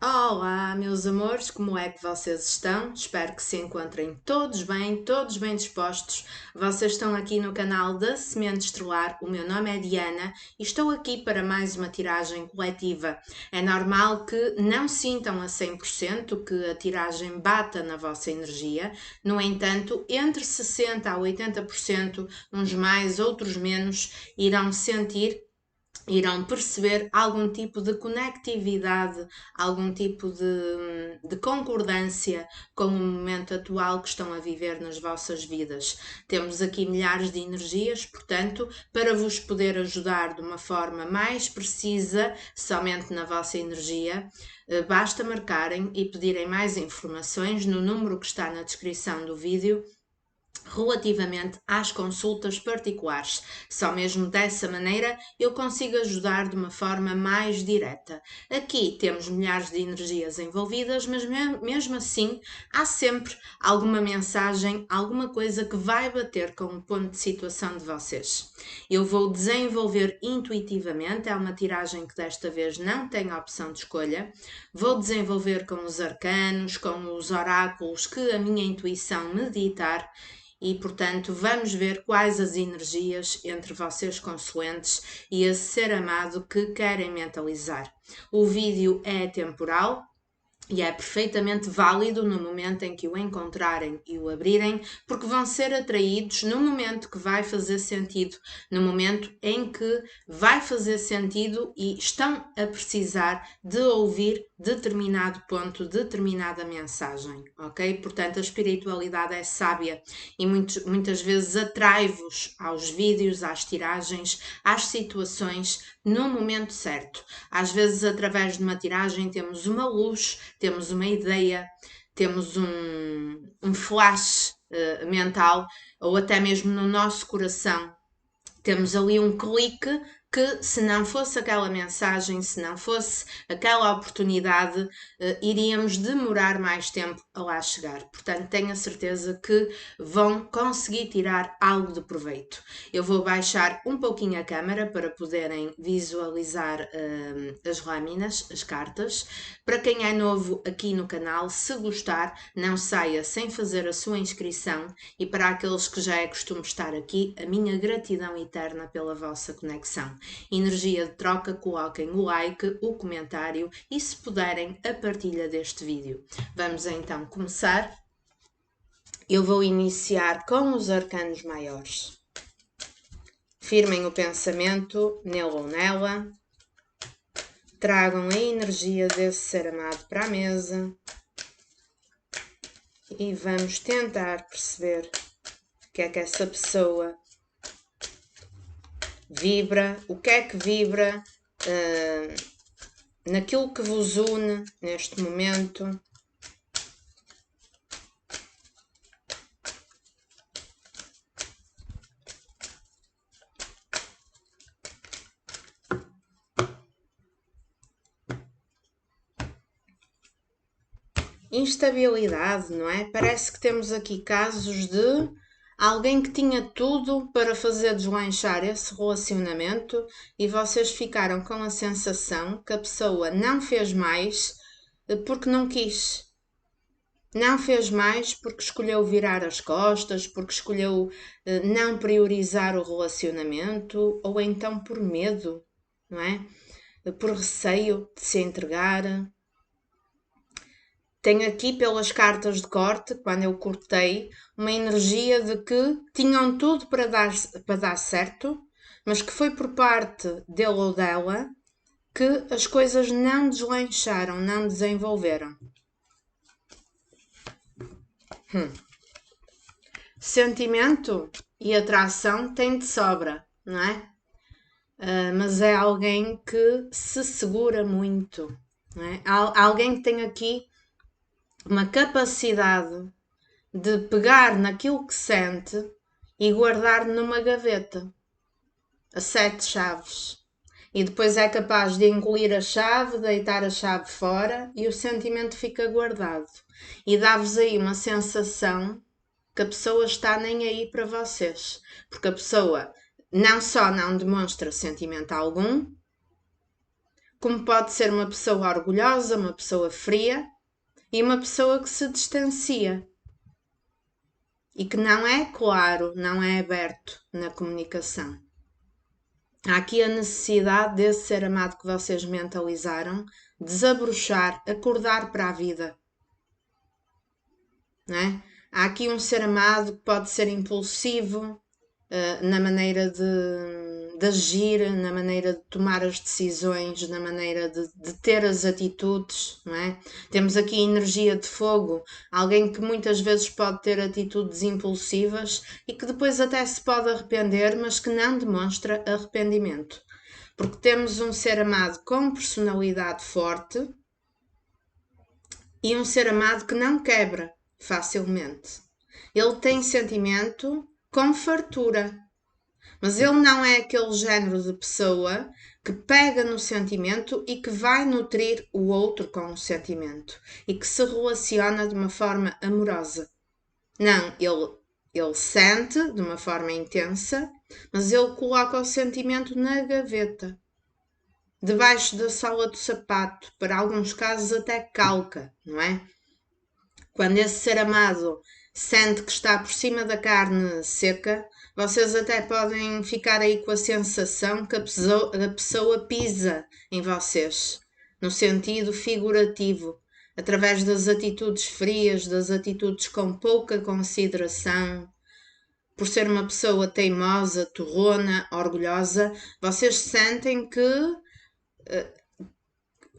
Olá, meus amores, como é que vocês estão? Espero que se encontrem todos bem dispostos. Vocês estão aqui no canal da Semente Estelar. O meu nome é Diana e estou aqui para mais uma tiragem coletiva. É normal que não sintam a 100% que a tiragem bata na vossa energia. No entanto, entre 60% a 80%, uns mais, outros menos, irão perceber algum tipo de conectividade, algum tipo de concordância com o momento atual que estão a viver nas vossas vidas. Temos aqui milhares de energias, portanto, para vos poder ajudar de uma forma mais precisa, somente na vossa energia, basta marcarem e pedirem mais informações no número que está na descrição do vídeo relativamente às consultas particulares. Só mesmo dessa maneira eu consigo ajudar de uma forma mais direta. Aqui temos milhares de energias envolvidas, mas mesmo assim há sempre alguma mensagem, alguma coisa que vai bater com o ponto de situação de vocês. Eu vou desenvolver intuitivamente, é uma tiragem que desta vez não tem opção de escolha. Vou desenvolver com os arcanos, com os oráculos que a minha intuição me ditar e, portanto, vamos ver quais as energias entre vocês consoantes e esse ser amado que querem mentalizar. O vídeo é temporal, e é perfeitamente válido no momento em que o encontrarem e o abrirem, porque vão ser atraídos no momento que vai fazer sentido, no momento em que vai fazer sentido e estão a precisar de ouvir determinado ponto, determinada mensagem, ok? Portanto, a espiritualidade é sábia e muitas vezes atrai-vos aos vídeos, às tiragens, às situações no momento certo. Às vezes, através de uma tiragem, temos uma luz, temos uma ideia, temos um flash mental, ou até mesmo no nosso coração, temos ali um clique que, se não fosse aquela mensagem, se não fosse aquela oportunidade, iríamos demorar mais tempo a lá chegar. Portanto, tenho a certeza que vão conseguir tirar algo de proveito. Eu vou baixar um pouquinho a câmera para poderem visualizar as lâminas, as cartas. Para quem é novo aqui no canal, se gostar, não saia sem fazer a sua inscrição, e para aqueles que já é costume estar aqui, a minha gratidão eterna pela vossa conexão. Energia de troca, coloquem o like, o comentário e, se puderem, a partilha deste vídeo. Vamos então começar. Eu vou iniciar com os arcanos maiores. Firmem o pensamento nele ou nela. Tragam a energia desse ser amado para a mesa. E vamos tentar perceber o que é que essa pessoa vibra, o que é que vibra naquilo que vos une neste momento. Instabilidade, não é? Parece que temos aqui casos de alguém que tinha tudo para fazer deslanchar esse relacionamento e vocês ficaram com a sensação que a pessoa não fez mais porque não quis. Não fez mais porque escolheu virar as costas, porque escolheu não priorizar o relacionamento, ou então por medo, não é? Por receio de se entregar. Tenho aqui pelas cartas de corte, quando eu cortei, uma energia de que tinham tudo para dar certo, mas que foi por parte dele ou dela que as coisas não deslancharam, não desenvolveram. Sentimento e atração tem de sobra, não é? Mas é alguém que se segura muito, não é? Alguém que tem aqui uma capacidade de pegar naquilo que sente e guardar numa gaveta a 7 chaves. E depois é capaz de engolir a chave, deitar a chave fora e o sentimento fica guardado. E dá-vos aí uma sensação que a pessoa está nem aí para vocês. Porque a pessoa não só não demonstra sentimento algum, como pode ser uma pessoa orgulhosa, uma pessoa fria e uma pessoa que se distancia e que não é claro, não é aberto na comunicação. Há aqui a necessidade desse ser amado que vocês mentalizaram desabrochar, acordar para a vida. Não é? Há aqui um ser amado que pode ser impulsivo na maneira de agir, na maneira de tomar as decisões, na maneira de ter as atitudes, não é? Temos aqui energia de fogo, alguém que muitas vezes pode ter atitudes impulsivas e que depois até se pode arrepender, mas que não demonstra arrependimento. Porque temos um ser amado com personalidade forte e um ser amado que não quebra facilmente. Ele tem sentimento com fartura, mas ele não é aquele género de pessoa que pega no sentimento e que vai nutrir o outro com o sentimento e que se relaciona de uma forma amorosa. Não, ele sente de uma forma intensa, mas ele coloca o sentimento na gaveta, debaixo da sola do sapato, para alguns casos até calca, não é? Quando esse ser amado sente que está por cima da carne seca, vocês até podem ficar aí com a sensação que a pessoa pisa em vocês, no sentido figurativo, através das atitudes frias, das atitudes com pouca consideração. Por ser uma pessoa teimosa, torrona, orgulhosa, vocês sentem que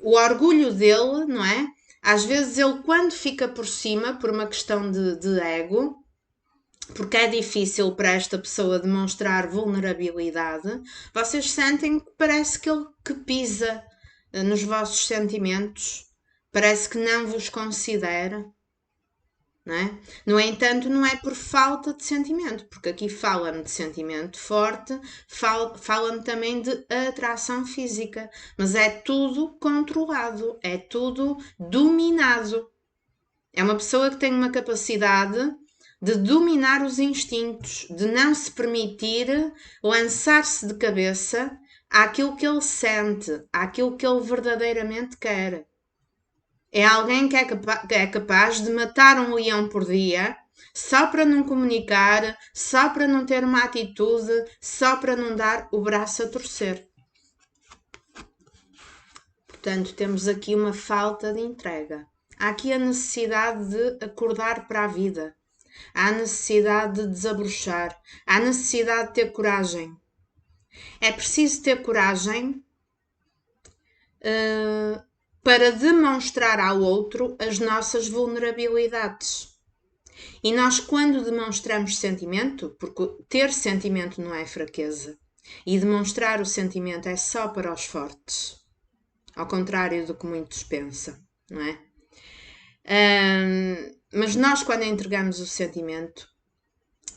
o orgulho dele, não é? Às vezes ele, quando fica por cima, por uma questão de ego, porque é difícil para esta pessoa demonstrar vulnerabilidade, vocês sentem que parece que ele que pisa nos vossos sentimentos, parece que não vos considera. Não é? No entanto, não é por falta de sentimento, porque aqui fala-me de sentimento forte, fala-me também de atração física, mas é tudo controlado, é tudo dominado. É uma pessoa que tem uma capacidade de dominar os instintos, de não se permitir lançar-se de cabeça àquilo que ele sente, àquilo que ele verdadeiramente quer. É alguém que é capaz de matar um leão por dia só para não comunicar, só para não ter uma atitude, só para não dar o braço a torcer. Portanto, temos aqui uma falta de entrega. Há aqui a necessidade de acordar para a vida. Há a necessidade de desabrochar. Há a necessidade de ter coragem. É preciso ter coragem para demonstrar ao outro as nossas vulnerabilidades. E nós, quando demonstramos sentimento, porque ter sentimento não é fraqueza, e demonstrar o sentimento é só para os fortes, ao contrário do que muitos pensam, não é? Mas nós, quando entregamos o sentimento,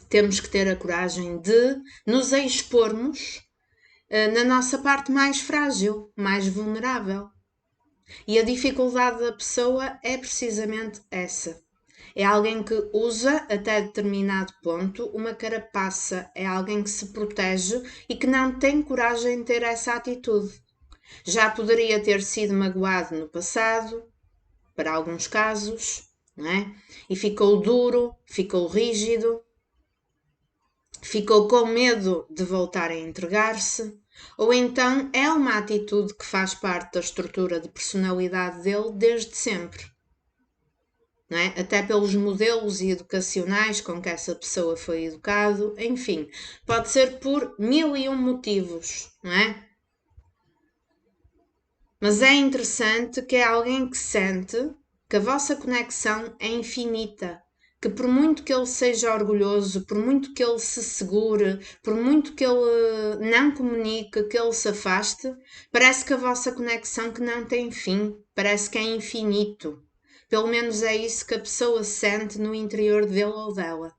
temos que ter a coragem de nos expormos na nossa parte mais frágil, mais vulnerável. E a dificuldade da pessoa é precisamente essa. É alguém que usa até determinado ponto uma carapaça, é alguém que se protege e que não tem coragem de ter essa atitude. Já poderia ter sido magoado no passado, para alguns casos, não é? E ficou duro, ficou rígido, ficou com medo de voltar a entregar-se, ou então é uma atitude que faz parte da estrutura de personalidade dele desde sempre. Não é? Até pelos modelos educacionais com que essa pessoa foi educado, enfim, pode ser por 1001 motivos, não é? Mas é interessante que é alguém que sente que a vossa conexão é infinita, que por muito que ele seja orgulhoso, por muito que ele se segure, por muito que ele não comunique, que ele se afaste, parece que a vossa conexão que não tem fim, parece que é infinito. Pelo menos é isso que a pessoa sente no interior dele ou dela.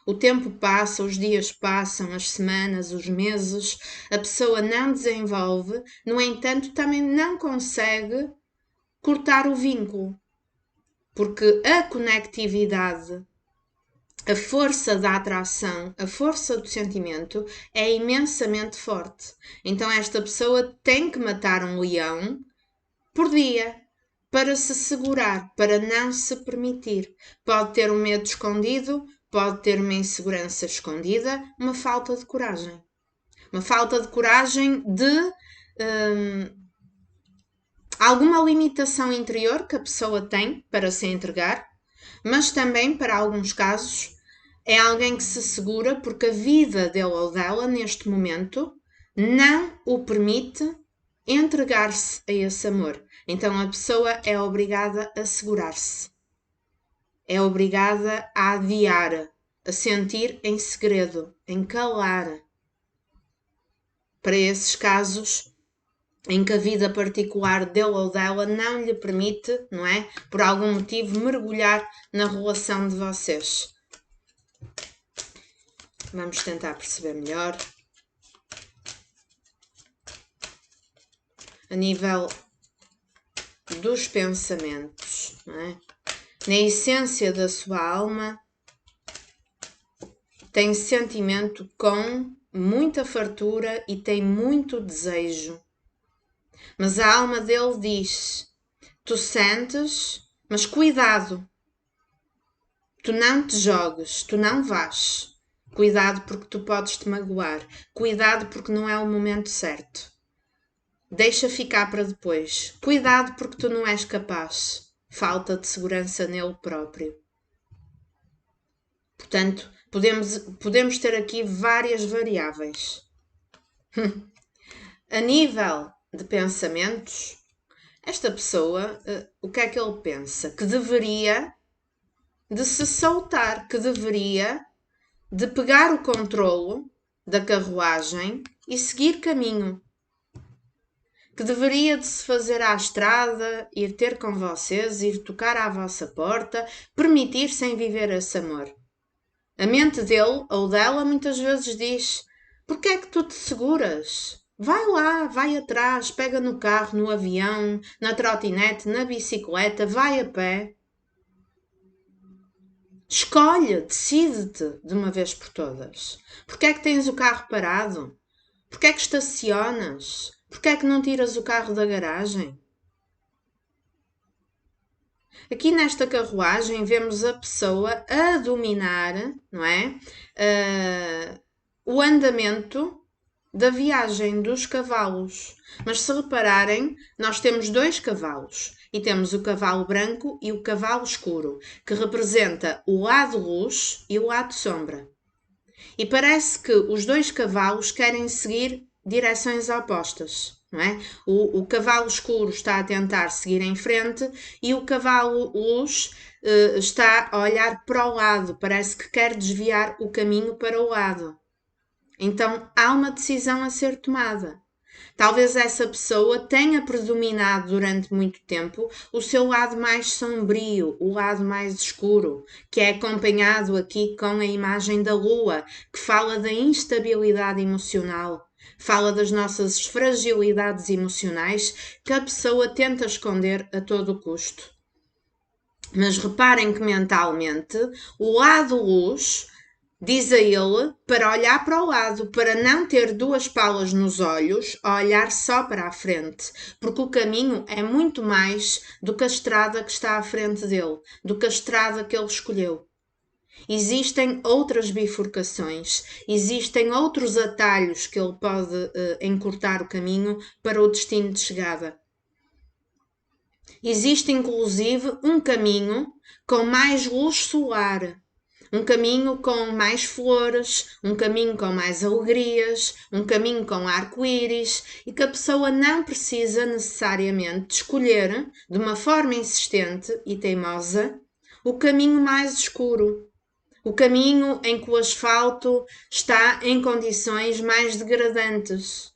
O tempo passa, os dias passam, as semanas, os meses, a pessoa não desenvolve, no entanto, também não consegue cortar o vínculo, porque a conectividade a força da atração, a força do sentimento é imensamente forte. Então esta pessoa tem que matar um leão por dia para se segurar, para não se permitir. Pode ter um medo escondido, pode ter uma insegurança escondida, uma falta de coragem. Uma falta de coragem de alguma limitação interior que a pessoa tem para se entregar, mas também, para alguns casos, é alguém que se segura porque a vida dele ou dela, neste momento, não o permite entregar-se a esse amor. Então a pessoa é obrigada a segurar-se. É obrigada a adiar, a sentir em segredo, em calar. Para esses casos em que a vida particular dele ou dela não lhe permite, não é? Por algum motivo, mergulhar na relação de vocês. Vamos tentar perceber melhor. A nível dos pensamentos, não é? Na essência da sua alma, tem sentimento com muita fartura e tem muito desejo. Mas a alma dele diz: tu sentes, mas cuidado. Tu não te jogues, tu não vás. Cuidado porque tu podes te magoar. Cuidado porque não é o momento certo. Deixa ficar para depois. Cuidado porque tu não és capaz. Falta de segurança nele próprio. Portanto, podemos ter aqui várias variáveis. A nível de pensamentos, esta pessoa, o que é que ele pensa? Que deveria de se soltar, que deveria de pegar o controlo da carruagem e seguir caminho. Que deveria de se fazer à estrada, ir ter com vocês, ir tocar à vossa porta, permitir-se viver esse amor. A mente dele ou dela muitas vezes diz: porquê é que tu te seguras? Vai lá, vai atrás, pega no carro, no avião, na trotinete, na bicicleta, vai a pé. Escolhe, decide-te de uma vez por todas. Porquê é que tens o carro parado? Porquê é que estacionas? Porquê é que não tiras o carro da garagem? Aqui nesta carruagem vemos a pessoa a dominar, não é? O andamento da viagem dos cavalos. Mas se repararem, nós temos dois cavalos e temos o cavalo branco e o cavalo escuro, que representa o lado luz e o lado sombra. E parece que os dois cavalos querem seguir direções opostas. Não é? O cavalo escuro está a tentar seguir em frente e o cavalo luz está a olhar para o lado, parece que quer desviar o caminho para o lado. Então há uma decisão a ser tomada. Talvez essa pessoa tenha predominado durante muito tempo o seu lado mais sombrio, o lado mais escuro, que é acompanhado aqui com a imagem da lua, que fala da instabilidade emocional, fala das nossas fragilidades emocionais que a pessoa tenta esconder a todo custo. Mas reparem que mentalmente o lado luz diz a ele para olhar para o lado, para não ter duas palas nos olhos, a olhar só para a frente, porque o caminho é muito mais do que a estrada que está à frente dele, do que a estrada que ele escolheu. Existem outras bifurcações, existem outros atalhos que ele pode encurtar o caminho para o destino de chegada. Existe inclusive um caminho com mais luz solar, um caminho com mais flores, um caminho com mais alegrias, um caminho com arco-íris e que a pessoa não precisa necessariamente escolher, de uma forma insistente e teimosa, o caminho mais escuro, o caminho em que o asfalto está em condições mais degradantes.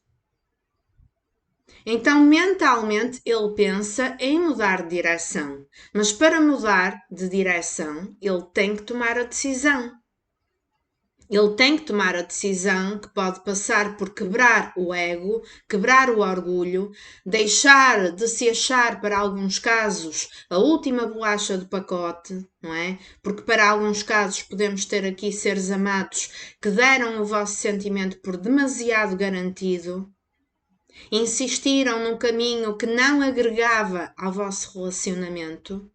Então, mentalmente, ele pensa em mudar de direção. Mas para mudar de direção, ele tem que tomar a decisão. Ele tem que tomar a decisão que pode passar por quebrar o ego, quebrar o orgulho, deixar de se achar, para alguns casos, a última bolacha do pacote, não é? Porque para alguns casos podemos ter aqui seres amados que deram o vosso sentimento por demasiado garantido, insistiram num caminho que não agregava ao vosso relacionamento,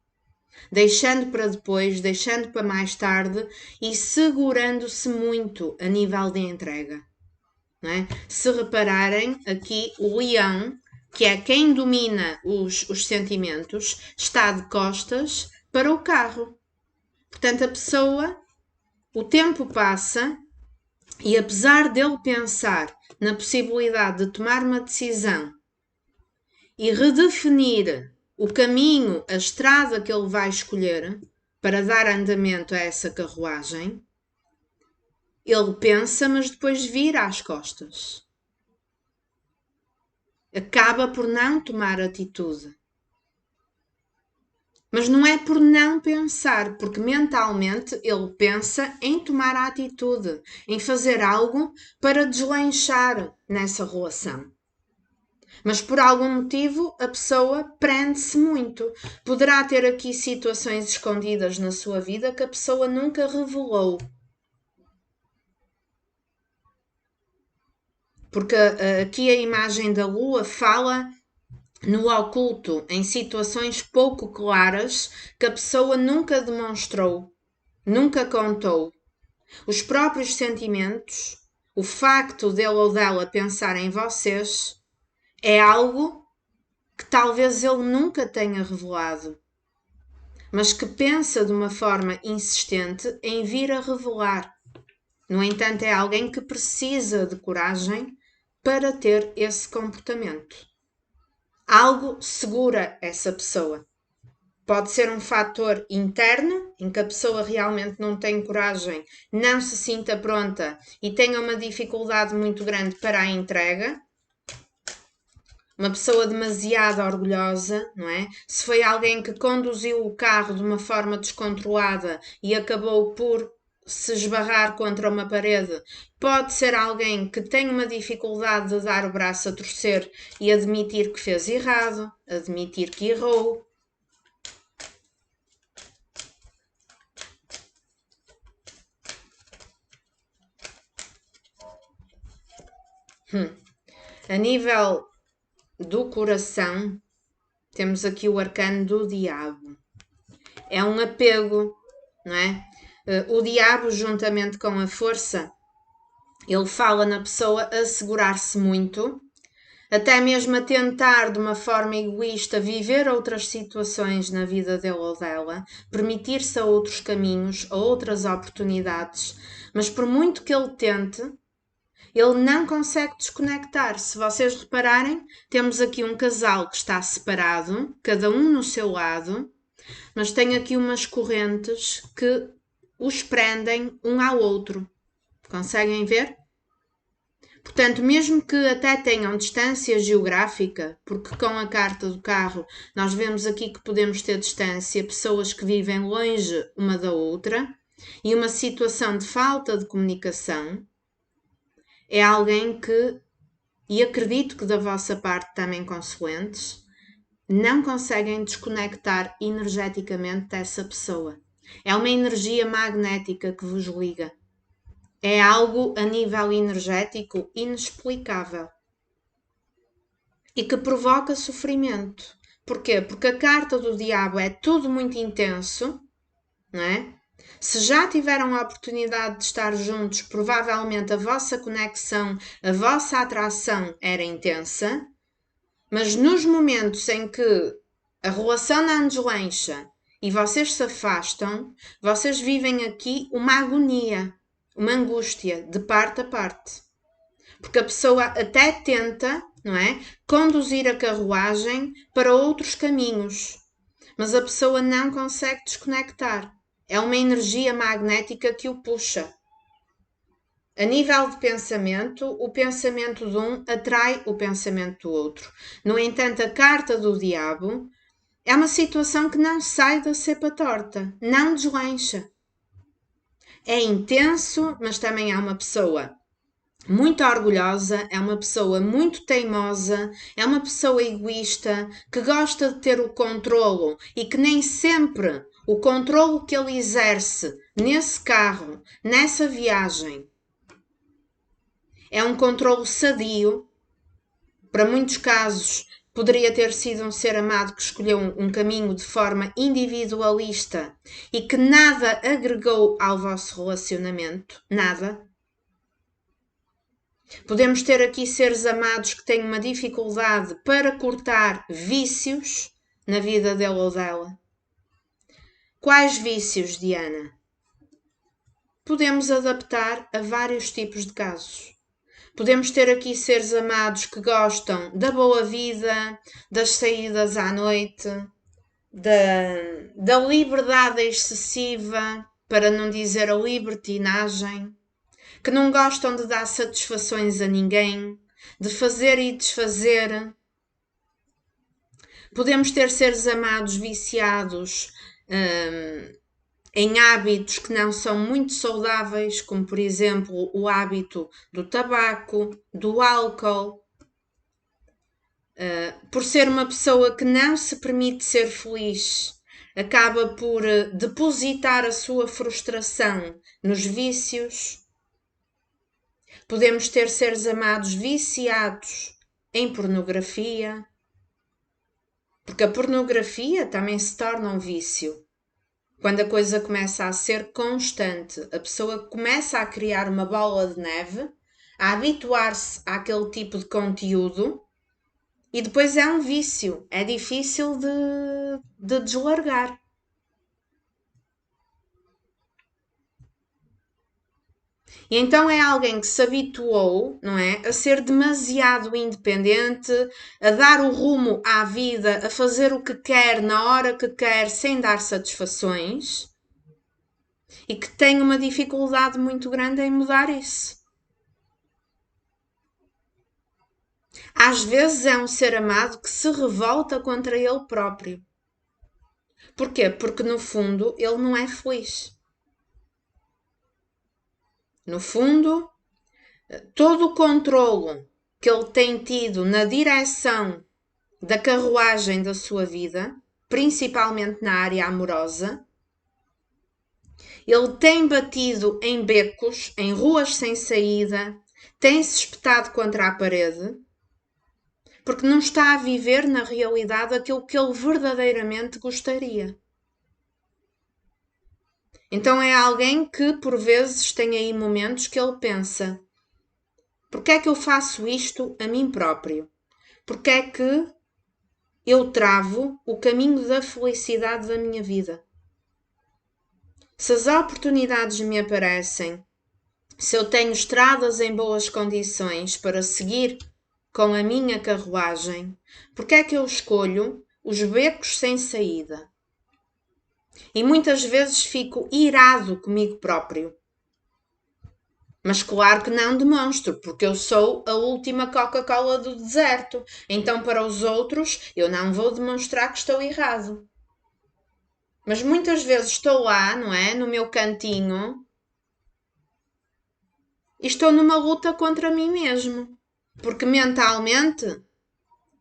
deixando para depois, deixando para mais tarde e segurando-se muito a nível de entrega. Não é? Se repararem, aqui o leão, que é quem domina os sentimentos, está de costas para o carro. Portanto, a pessoa, o tempo passa e apesar dele pensar na possibilidade de tomar uma decisão e redefinir o caminho, a estrada que ele vai escolher para dar andamento a essa carruagem, ele pensa, mas depois vira as costas. Acaba por não tomar atitude. Mas não é por não pensar, porque mentalmente ele pensa em tomar a atitude, em fazer algo para deslanchar nessa relação. Mas por algum motivo a pessoa prende-se muito. Poderá ter aqui situações escondidas na sua vida que a pessoa nunca revelou. Porque aqui a imagem da lua fala no oculto, em situações pouco claras que a pessoa nunca demonstrou, nunca contou. Os próprios sentimentos, o facto dele ou dela pensar em vocês, é algo que talvez ele nunca tenha revelado, mas que pensa de uma forma insistente em vir a revelar. No entanto, é alguém que precisa de coragem para ter esse comportamento. Algo segura essa pessoa. Pode ser um fator interno, em que a pessoa realmente não tem coragem, não se sinta pronta e tenha uma dificuldade muito grande para a entrega. Uma pessoa demasiado orgulhosa, não é? Se foi alguém que conduziu o carro de uma forma descontrolada e acabou por se esbarrar contra uma parede, pode ser alguém que tem uma dificuldade de dar o braço a torcer e admitir que fez errado, admitir que errou. A nível do coração, temos aqui o arcano do diabo. É um apego, não é? O diabo, juntamente com a força, ele fala na pessoa a segurar-se muito, até mesmo a tentar de uma forma egoísta viver outras situações na vida dele ou dela, permitir-se a outros caminhos, a outras oportunidades, mas por muito que ele tente, ele não consegue desconectar. Se vocês repararem, temos aqui um casal que está separado, cada um no seu lado, mas tem aqui umas correntes que os prendem um ao outro. Conseguem ver? Portanto, mesmo que até tenham distância geográfica, porque com a carta do carro nós vemos aqui que podemos ter distância, pessoas que vivem longe uma da outra, e uma situação de falta de comunicação, é alguém que, e acredito que da vossa parte também consoantes, não conseguem desconectar energeticamente dessa pessoa. É uma energia magnética que vos liga. É algo a nível energético inexplicável e que provoca sofrimento. Porquê? Porque a carta do diabo é tudo muito intenso, não é? Se já tiveram a oportunidade de estar juntos, provavelmente a vossa conexão, a vossa atração era intensa, mas nos momentos em que a relação não deslancha e vocês se afastam, vocês vivem aqui uma agonia, uma angústia de parte a parte. Porque a pessoa até tenta, não é, conduzir a carruagem para outros caminhos, mas a pessoa não consegue desconectar. É uma energia magnética que o puxa. A nível de pensamento, o pensamento de um atrai o pensamento do outro. No entanto, a carta do diabo é uma situação que não sai da cepa torta, não deslancha. É intenso, mas também é uma pessoa muito orgulhosa, é uma pessoa muito teimosa, é uma pessoa egoísta que gosta de ter o controlo e que nem sempre o controlo que ele exerce nesse carro, nessa viagem, é um controlo sadio. Para muitos casos, poderia ter sido um ser amado que escolheu um caminho de forma individualista e que nada agregou ao vosso relacionamento, nada. Podemos ter aqui seres amados que têm uma dificuldade para cortar vícios na vida dele ou dela. Quais vícios, Diana? Podemos adaptar a vários tipos de casos. Podemos ter aqui seres amados que gostam da boa vida, das saídas à noite, da liberdade excessiva, para não dizer a libertinagem, que não gostam de dar satisfações a ninguém, de fazer e desfazer. Podemos ter seres amados viciados em hábitos que não são muito saudáveis, como por exemplo o hábito do tabaco, do álcool. Por ser uma pessoa que não se permite ser feliz, acaba por depositar a sua frustração nos vícios. Podemos ter seres amados viciados em pornografia, porque a pornografia também se torna um vício. Quando a coisa começa a ser constante, a pessoa começa a criar uma bola de neve, a habituar-se àquele tipo de conteúdo e depois é um vício, é difícil de deslargar. E então é alguém que se habituou, não é, a ser demasiado independente, a dar o rumo à vida, a fazer o que quer na hora que quer, sem dar satisfações, e que tem uma dificuldade muito grande em mudar isso. Às vezes é um ser amado que se revolta contra ele próprio. Porquê? Porque no fundo ele não é feliz. No fundo, todo o controlo que ele tem tido na direção da carruagem da sua vida, principalmente na área amorosa, ele tem batido em becos, em ruas sem saída, tem-se espetado contra a parede, porque não está a viver na realidade aquilo que ele verdadeiramente gostaria. Então é alguém que por vezes tem aí momentos que ele pensa: porque é que eu faço isto a mim próprio? Porque é que eu travo o caminho da felicidade da minha vida? Se as oportunidades me aparecem, se eu tenho estradas em boas condições para seguir com a minha carruagem, porque é que eu escolho os becos sem saída? E muitas vezes fico irado comigo próprio. Mas claro que não demonstro, porque eu sou a última Coca-Cola do deserto. Então, para os outros, eu não vou demonstrar que estou errado. Mas muitas vezes estou lá, não é? No meu cantinho. E estou numa luta contra mim mesmo. Porque mentalmente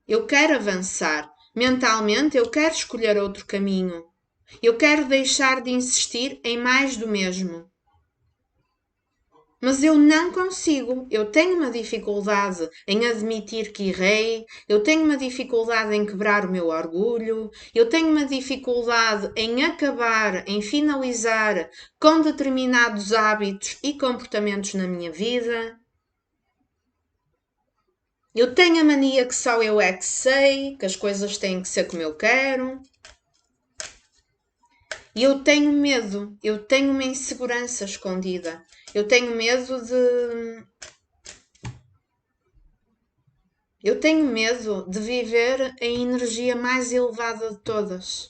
eu quero avançar. Mentalmente eu quero escolher outro caminho. Eu quero deixar de insistir em mais do mesmo. Mas eu não consigo. Eu tenho uma dificuldade em admitir que errei, eu tenho uma dificuldade em quebrar o meu orgulho, eu tenho uma dificuldade em acabar, em finalizar com determinados hábitos e comportamentos na minha vida. Eu tenho a mania que só eu é que sei, que as coisas têm que ser como eu quero. E eu tenho medo, eu tenho uma insegurança escondida. Eu tenho medo de. Eu tenho medo de viver a energia mais elevada de todas,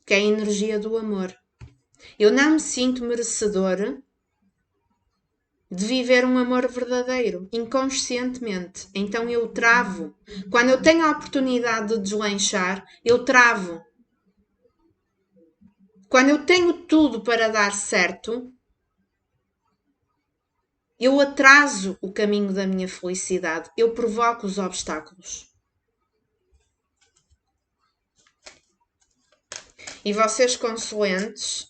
que é a energia do amor. Eu não me sinto merecedor de viver um amor verdadeiro, inconscientemente. Então eu travo. Quando eu tenho a oportunidade de deslanchar, eu travo. Quando eu tenho tudo para dar certo, Eu atraso o caminho da minha felicidade, eu provoco os obstáculos. E vocês, consoantes,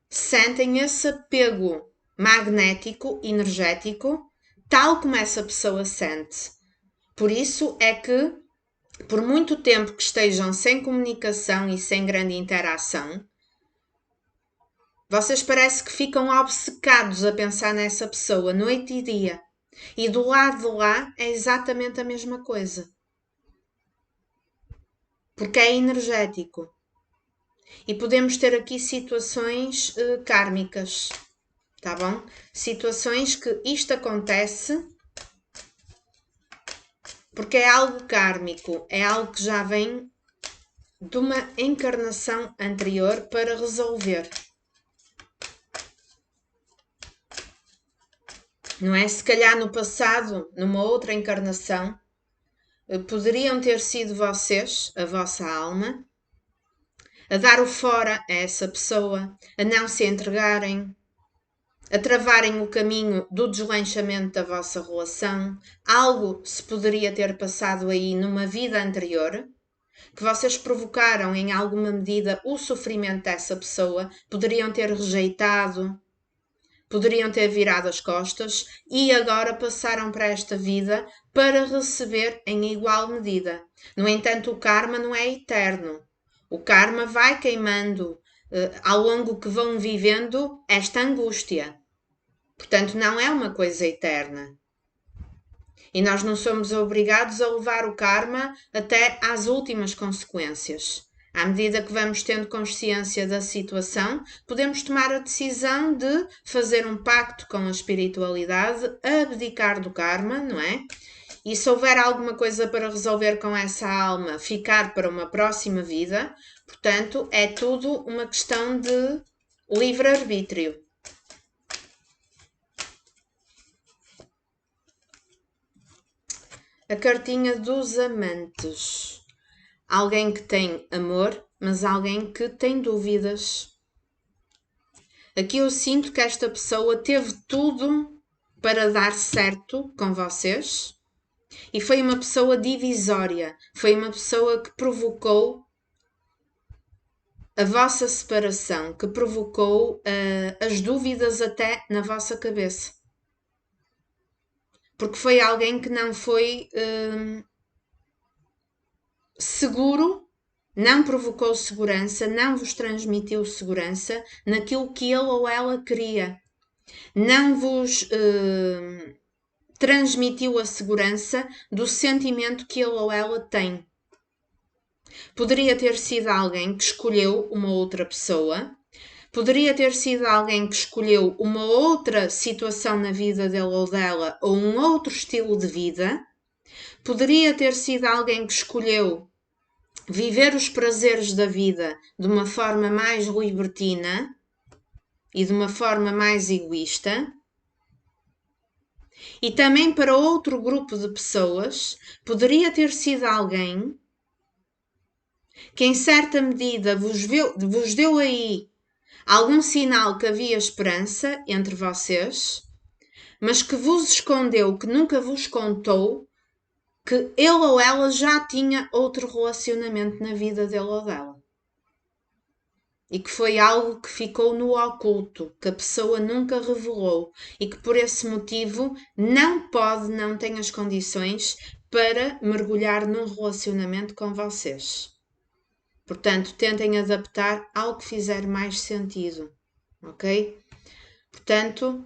sentem esse apego magnético, energético, tal como essa pessoa sente. Por isso é que, por muito tempo que estejam sem comunicação e sem grande interação, vocês parece que ficam obcecados a pensar nessa pessoa noite e dia. E do lado de lá é exatamente a mesma coisa. Porque é energético. E podemos ter aqui situações kármicas. Tá bom? Situações que isto acontece porque é algo kármico. É algo que já vem de uma encarnação anterior para resolver. Não é? Se calhar no passado, numa outra encarnação, poderiam ter sido vocês, a vossa alma, a dar o fora a essa pessoa, a não se entregarem, a travarem o caminho do deslanchamento da vossa relação. Algo se poderia ter passado aí numa vida anterior, que vocês provocaram em alguma medida o sofrimento dessa pessoa, poderiam ter rejeitado, poderiam ter virado as costas e agora passaram para esta vida para receber em igual medida. No entanto, o karma não é eterno. O karma vai queimando ao longo que vão vivendo esta angústia. Portanto, não é uma coisa eterna. E nós não somos obrigados a levar o karma até às últimas consequências. À medida que vamos tendo consciência da situação, podemos tomar a decisão de fazer um pacto com a espiritualidade, abdicar do karma, não é? E se houver alguma coisa para resolver com essa alma, ficar para uma próxima vida. Portanto, é tudo uma questão de livre-arbítrio. A cartinha dos amantes. Alguém que tem amor, mas alguém que tem dúvidas. Aqui eu sinto que esta pessoa teve tudo para dar certo com vocês e foi uma pessoa divisória, foi uma pessoa que provocou a vossa separação, que provocou as dúvidas até na vossa cabeça. Porque foi alguém que não foi seguro, não provocou segurança, não vos transmitiu segurança naquilo que ele ou ela queria. Não vos transmitiu a segurança do sentimento que ele ou ela tem. Poderia ter sido alguém que escolheu uma outra pessoa, poderia ter sido alguém que escolheu uma outra situação na vida dele ou dela, ou um outro estilo de vida, poderia ter sido alguém que escolheu viver os prazeres da vida de uma forma mais libertina e de uma forma mais egoísta. E também para outro grupo de pessoas, poderia ter sido alguém que em certa medida vos deu aí algum sinal que havia esperança entre vocês, mas que vos escondeu, que nunca vos contou que ele ou ela já tinha outro relacionamento na vida dele ou dela. E que foi algo que ficou no oculto, que a pessoa nunca revelou e que por esse motivo não tem as condições para mergulhar num relacionamento com vocês. Portanto, tentem adaptar ao que fizer mais sentido, ok? Portanto,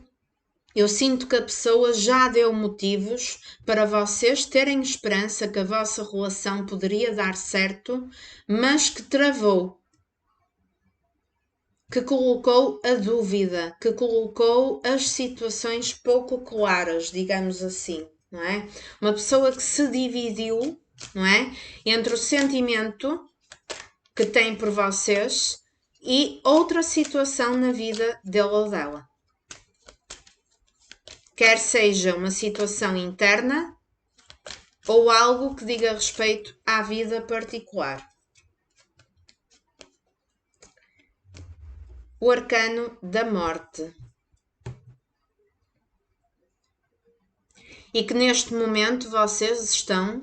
eu sinto que a pessoa já deu motivos para vocês terem esperança que a vossa relação poderia dar certo, mas que travou, que colocou a dúvida, que colocou as situações pouco claras, digamos assim, não é? Uma pessoa que se dividiu, não é? Entre o sentimento que tem por vocês e outra situação na vida dele ou dela. Quer seja uma situação interna ou algo que diga respeito à vida particular. O arcano da morte. e que neste momento vocês estão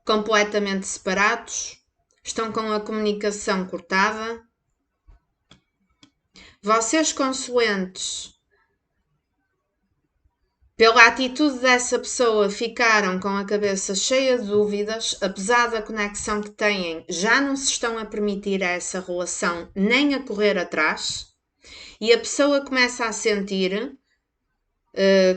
completamente separados, estão com a comunicação cortada. Vocês, consoantes pela atitude dessa pessoa, ficaram com a cabeça cheia de dúvidas, apesar da conexão que têm, já não se estão a permitir essa relação nem a correr atrás, e a pessoa começa a sentir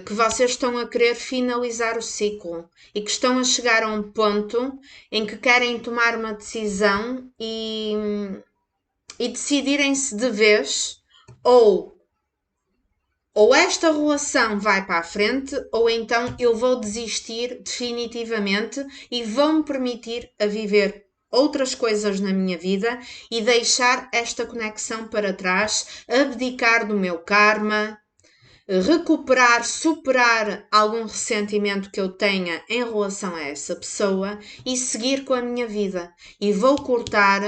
que vocês estão a querer finalizar o ciclo e que estão a chegar a um ponto em que querem tomar uma decisão e decidirem-se de vez, ou esta relação vai para a frente, ou então eu vou desistir definitivamente e vou-me permitir a viver outras coisas na minha vida e deixar esta conexão para trás, abdicar do meu karma, recuperar, superar algum ressentimento que eu tenha em relação a essa pessoa e seguir com a minha vida. E vou cortar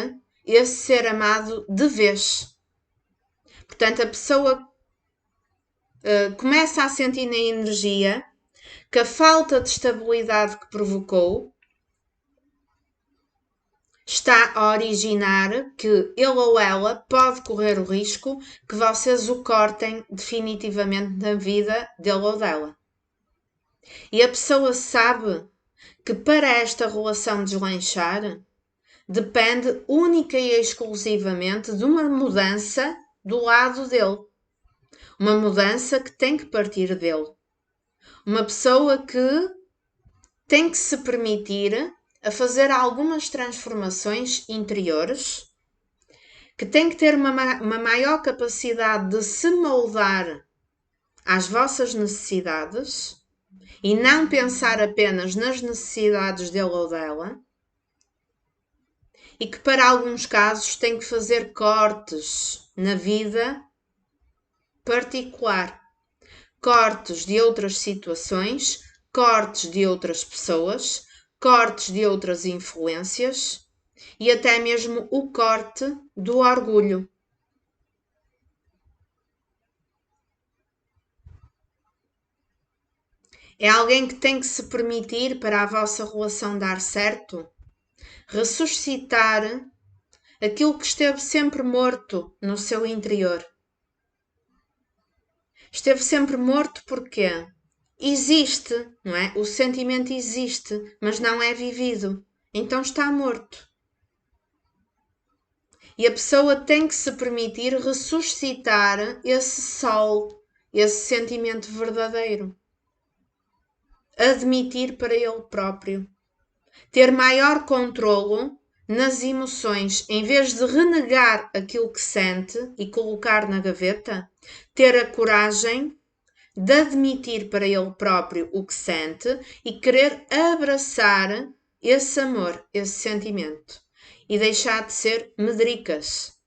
esse ser amado de vez. Portanto, a pessoa começa a sentir na energia que a falta de estabilidade que provocou está a originar que ele ou ela pode correr o risco que vocês o cortem definitivamente na vida dele ou dela. E a pessoa sabe que para esta relação deslanchar depende única e exclusivamente de uma mudança do lado dele. Uma mudança que tem que partir dele. Uma pessoa que tem que se permitir a fazer algumas transformações interiores, que tem que ter uma maior capacidade de se moldar às vossas necessidades e não pensar apenas nas necessidades dele ou dela, e que para alguns casos tem que fazer cortes na vida particular, cortes de outras situações, cortes de outras pessoas, cortes de outras influências e até mesmo o corte do orgulho. É alguém que tem que se permitir, para a vossa relação dar certo, ressuscitar aquilo que esteve sempre morto no seu interior. Esteve sempre morto porque existe, não é? O sentimento existe, mas não é vivido. Então está morto. E a pessoa tem que se permitir ressuscitar esse sol, esse sentimento verdadeiro. Admitir para ele próprio. Ter maior controlo nas emoções, em vez de renegar aquilo que sente e colocar na gaveta, ter a coragem de admitir para ele próprio o que sente e querer abraçar esse amor, esse sentimento e deixar de ser medricas.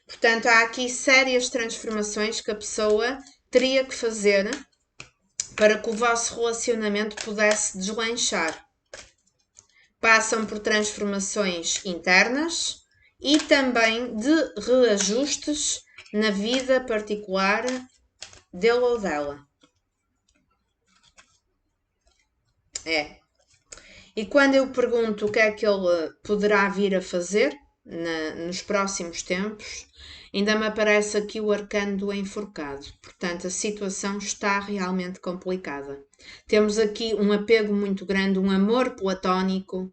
Portanto, há aqui sérias transformações que a pessoa teria que fazer para que o vosso relacionamento pudesse deslanchar. Passam por transformações internas e também de reajustes na vida particular dele ou dela. E quando eu pergunto o que é que ele poderá vir a fazer nos próximos tempos, ainda me aparece aqui o arcano do enforcado. Portanto, a situação está realmente complicada. Temos aqui um apego muito grande, um amor platónico,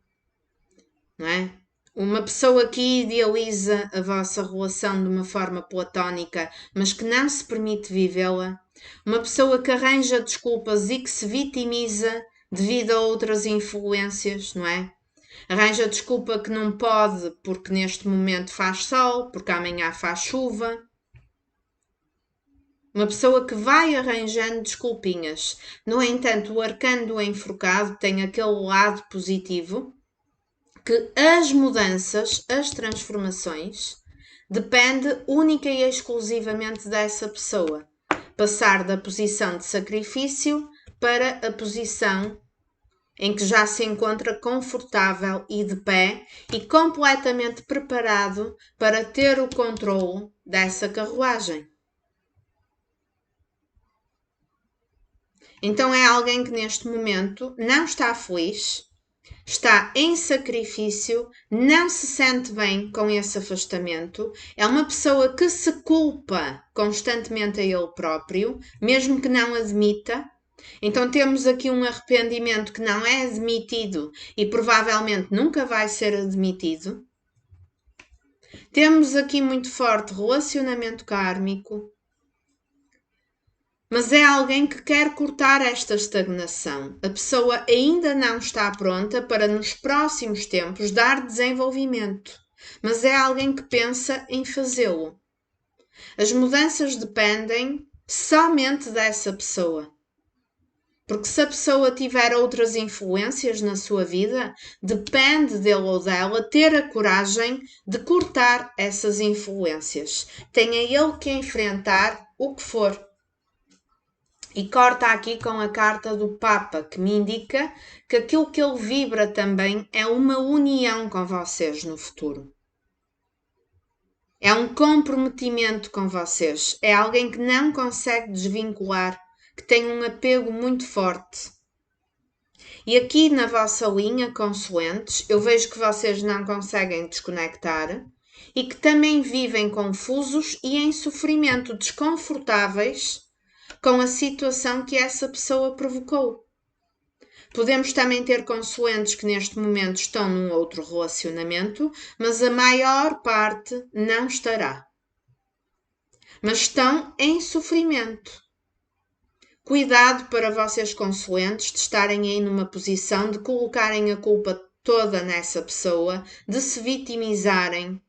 não é? Uma pessoa que idealiza a vossa relação de uma forma platónica, mas que não se permite vivê-la. Uma pessoa que arranja desculpas e que se vitimiza devido a outras influências, não é? Arranja desculpa que não pode porque neste momento faz sol, porque amanhã faz chuva. Uma pessoa que vai arranjando desculpinhas. No entanto, o arcano do enforcado tem aquele lado positivo que as mudanças, as transformações, depende única e exclusivamente dessa pessoa. Passar da posição de sacrifício para a posição em que já se encontra confortável e de pé e completamente preparado para ter o controle dessa carruagem. Então é alguém que neste momento não está feliz, está em sacrifício, não se sente bem com esse afastamento, é uma pessoa que se culpa constantemente a ele próprio, mesmo que não admita. Então temos aqui um arrependimento que não é admitido e provavelmente nunca vai ser admitido. Temos aqui muito forte relacionamento kármico, mas é alguém que quer cortar esta estagnação. A pessoa ainda não está pronta para nos próximos tempos dar desenvolvimento, mas é alguém que pensa em fazê-lo. As mudanças dependem somente dessa pessoa. Porque se a pessoa tiver outras influências na sua vida, depende dele ou dela ter a coragem de cortar essas influências. Tem a ele que enfrentar o que for. E corta aqui com a carta do Papa, que me indica que aquilo que ele vibra também é uma união com vocês no futuro. É um comprometimento com vocês. É alguém que não consegue desvincular, que tem um apego muito forte. E aqui na vossa linha consoantes, eu vejo que vocês não conseguem desconectar e que também vivem confusos e em sofrimento, desconfortáveis com a situação que essa pessoa provocou. Podemos também ter consoantes que neste momento estão num outro relacionamento, mas a maior parte não estará. Mas estão em sofrimento. Cuidado para vocês consoantes de estarem aí numa posição de colocarem a culpa toda nessa pessoa, de se vitimizarem,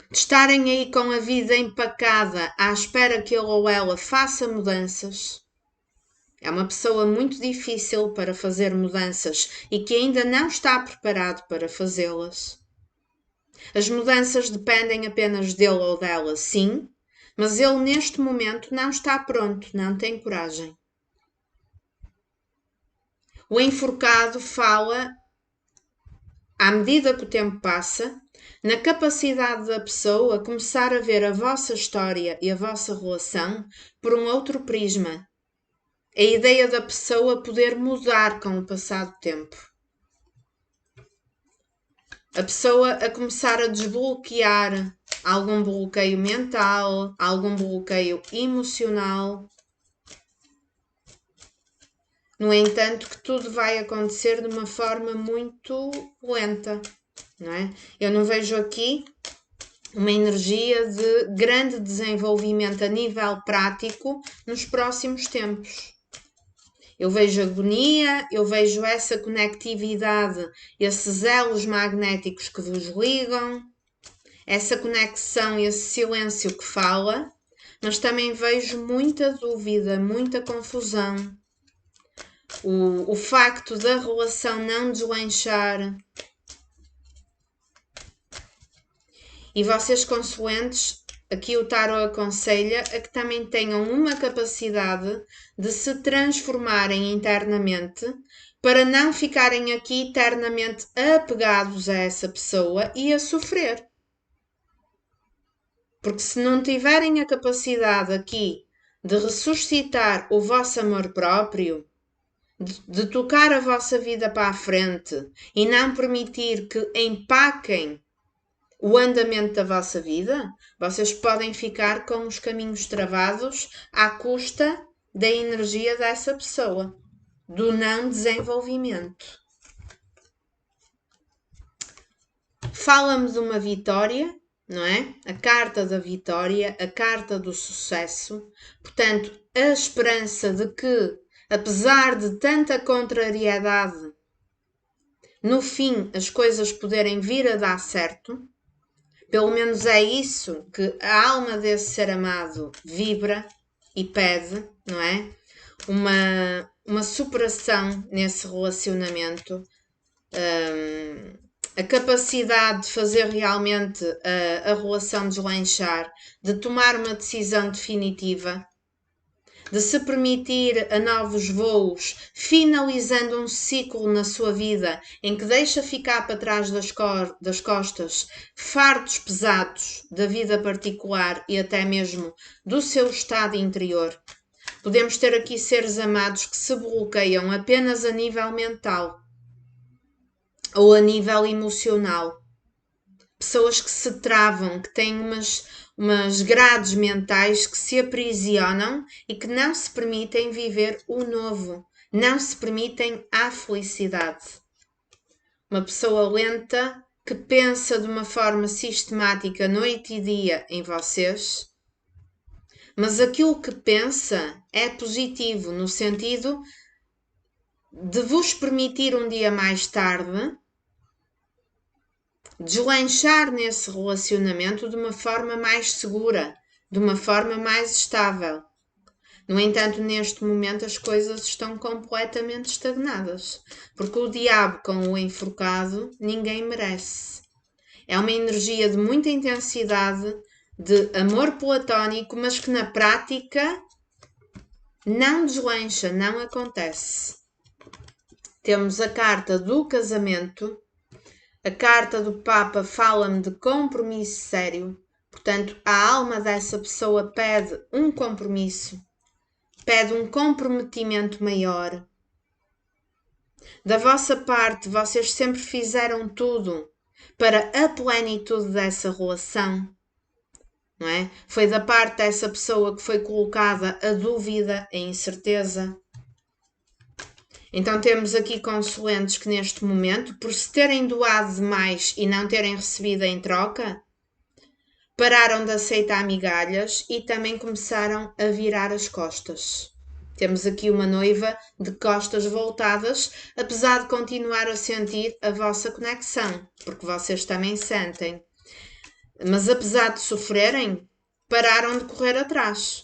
de estarem aí com a vida empacada à espera que ele ou ela faça mudanças. É uma pessoa muito difícil para fazer mudanças e que ainda não está preparado para fazê-las. As mudanças dependem apenas dele ou dela, sim, mas ele neste momento não está pronto, não tem coragem. O enforcado fala, à medida que o tempo passa, na capacidade da pessoa começar a ver a vossa história e a vossa relação por um outro prisma. A ideia da pessoa poder mudar com o passar do tempo. A pessoa a começar a desbloquear algum bloqueio mental, algum bloqueio emocional. No entanto, que tudo vai acontecer de uma forma muito lenta, não é? Eu não vejo aqui uma energia de grande desenvolvimento a nível prático nos próximos tempos. Eu vejo agonia, eu vejo essa conectividade, esses elos magnéticos que vos ligam, essa conexão, esse silêncio que fala, mas também vejo muita dúvida, muita confusão. O facto da relação não deslanchar. E vocês consoantes, aqui o tarot aconselha a que também tenham uma capacidade de se transformarem internamente para não ficarem aqui eternamente apegados a essa pessoa e a sofrer. Porque se não tiverem a capacidade aqui de ressuscitar o vosso amor próprio, de tocar a vossa vida para a frente e não permitir que empaquem o andamento da vossa vida, vocês podem ficar com os caminhos travados à custa da energia dessa pessoa, do não desenvolvimento. Fala-me de uma vitória, não é? A carta da vitória, a carta do sucesso. Portanto, a esperança de que, apesar de tanta contrariedade, no fim as coisas poderem vir a dar certo. Pelo menos é isso que a alma desse ser amado vibra e pede, não é? Uma superação nesse relacionamento, a capacidade de fazer realmente a relação deslanchar, de tomar uma decisão definitiva, de se permitir a novos voos, finalizando um ciclo na sua vida em que deixa ficar para trás das costas fardos pesados da vida particular e até mesmo do seu estado interior. Podemos ter aqui seres amados que se bloqueiam apenas a nível mental ou a nível emocional. Pessoas que se travam, que têm umas grades mentais que se aprisionam e que não se permitem viver o novo, não se permitem a felicidade. Uma pessoa lenta que pensa de uma forma sistemática noite e dia em vocês, mas aquilo que pensa é positivo no sentido de vos permitir um dia mais tarde deslanchar nesse relacionamento de uma forma mais segura, de uma forma mais estável. No entanto, neste momento as coisas estão completamente estagnadas, porque o diabo com o enforcado ninguém merece. É uma energia de muita intensidade, de amor platónico, mas que na prática não deslancha, não acontece. Temos a carta do casamento. A carta do Papa fala-me de compromisso sério. Portanto, a alma dessa pessoa pede um compromisso, pede um comprometimento maior. Da vossa parte, vocês sempre fizeram tudo para a plenitude dessa relação, não é? Foi da parte dessa pessoa que foi colocada a dúvida, a incerteza. Então temos aqui consulentes que neste momento, por se terem doado demais e não terem recebido em troca, pararam de aceitar migalhas e também começaram a virar as costas. Temos aqui uma noiva de costas voltadas, apesar de continuar a sentir a vossa conexão, porque vocês também sentem. Mas apesar de sofrerem, pararam de correr atrás.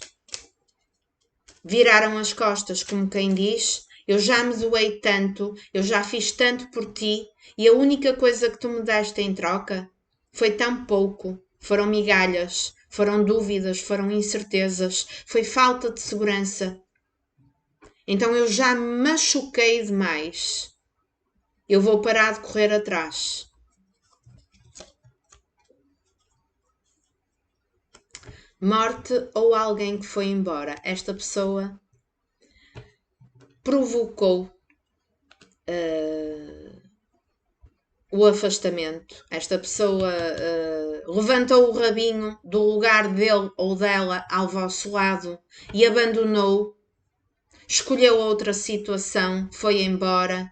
Viraram as costas, como quem diz: eu já me doei tanto, eu já fiz tanto por ti, e a única coisa que tu me deste em troca foi tão pouco. Foram migalhas, foram dúvidas, foram incertezas, foi falta de segurança. Então eu já me machuquei demais. Eu vou parar de correr atrás. Morte ou alguém que foi embora. Esta pessoa provocou o afastamento. Esta pessoa levantou o rabinho do lugar dele ou dela ao vosso lado e abandonou, escolheu outra situação, foi embora,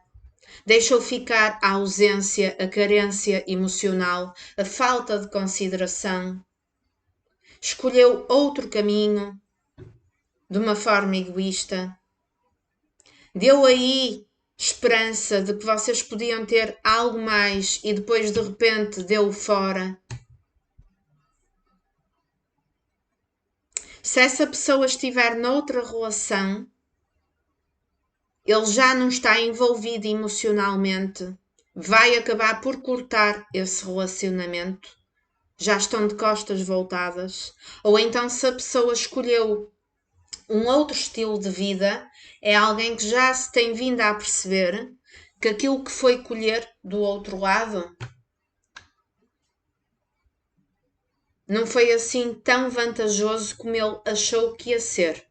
deixou ficar a ausência, a carência emocional, a falta de consideração, escolheu outro caminho de uma forma egoísta, deu aí esperança de que vocês podiam ter algo mais e depois de repente deu fora. Se essa pessoa estiver noutra relação, ele já não está envolvido emocionalmente, vai acabar por cortar esse relacionamento. Já estão de costas voltadas. Ou então, se a pessoa escolheu um outro estilo de vida, é alguém que já se tem vindo a perceber que aquilo que foi colher do outro lado não foi assim tão vantajoso como ele achou que ia ser.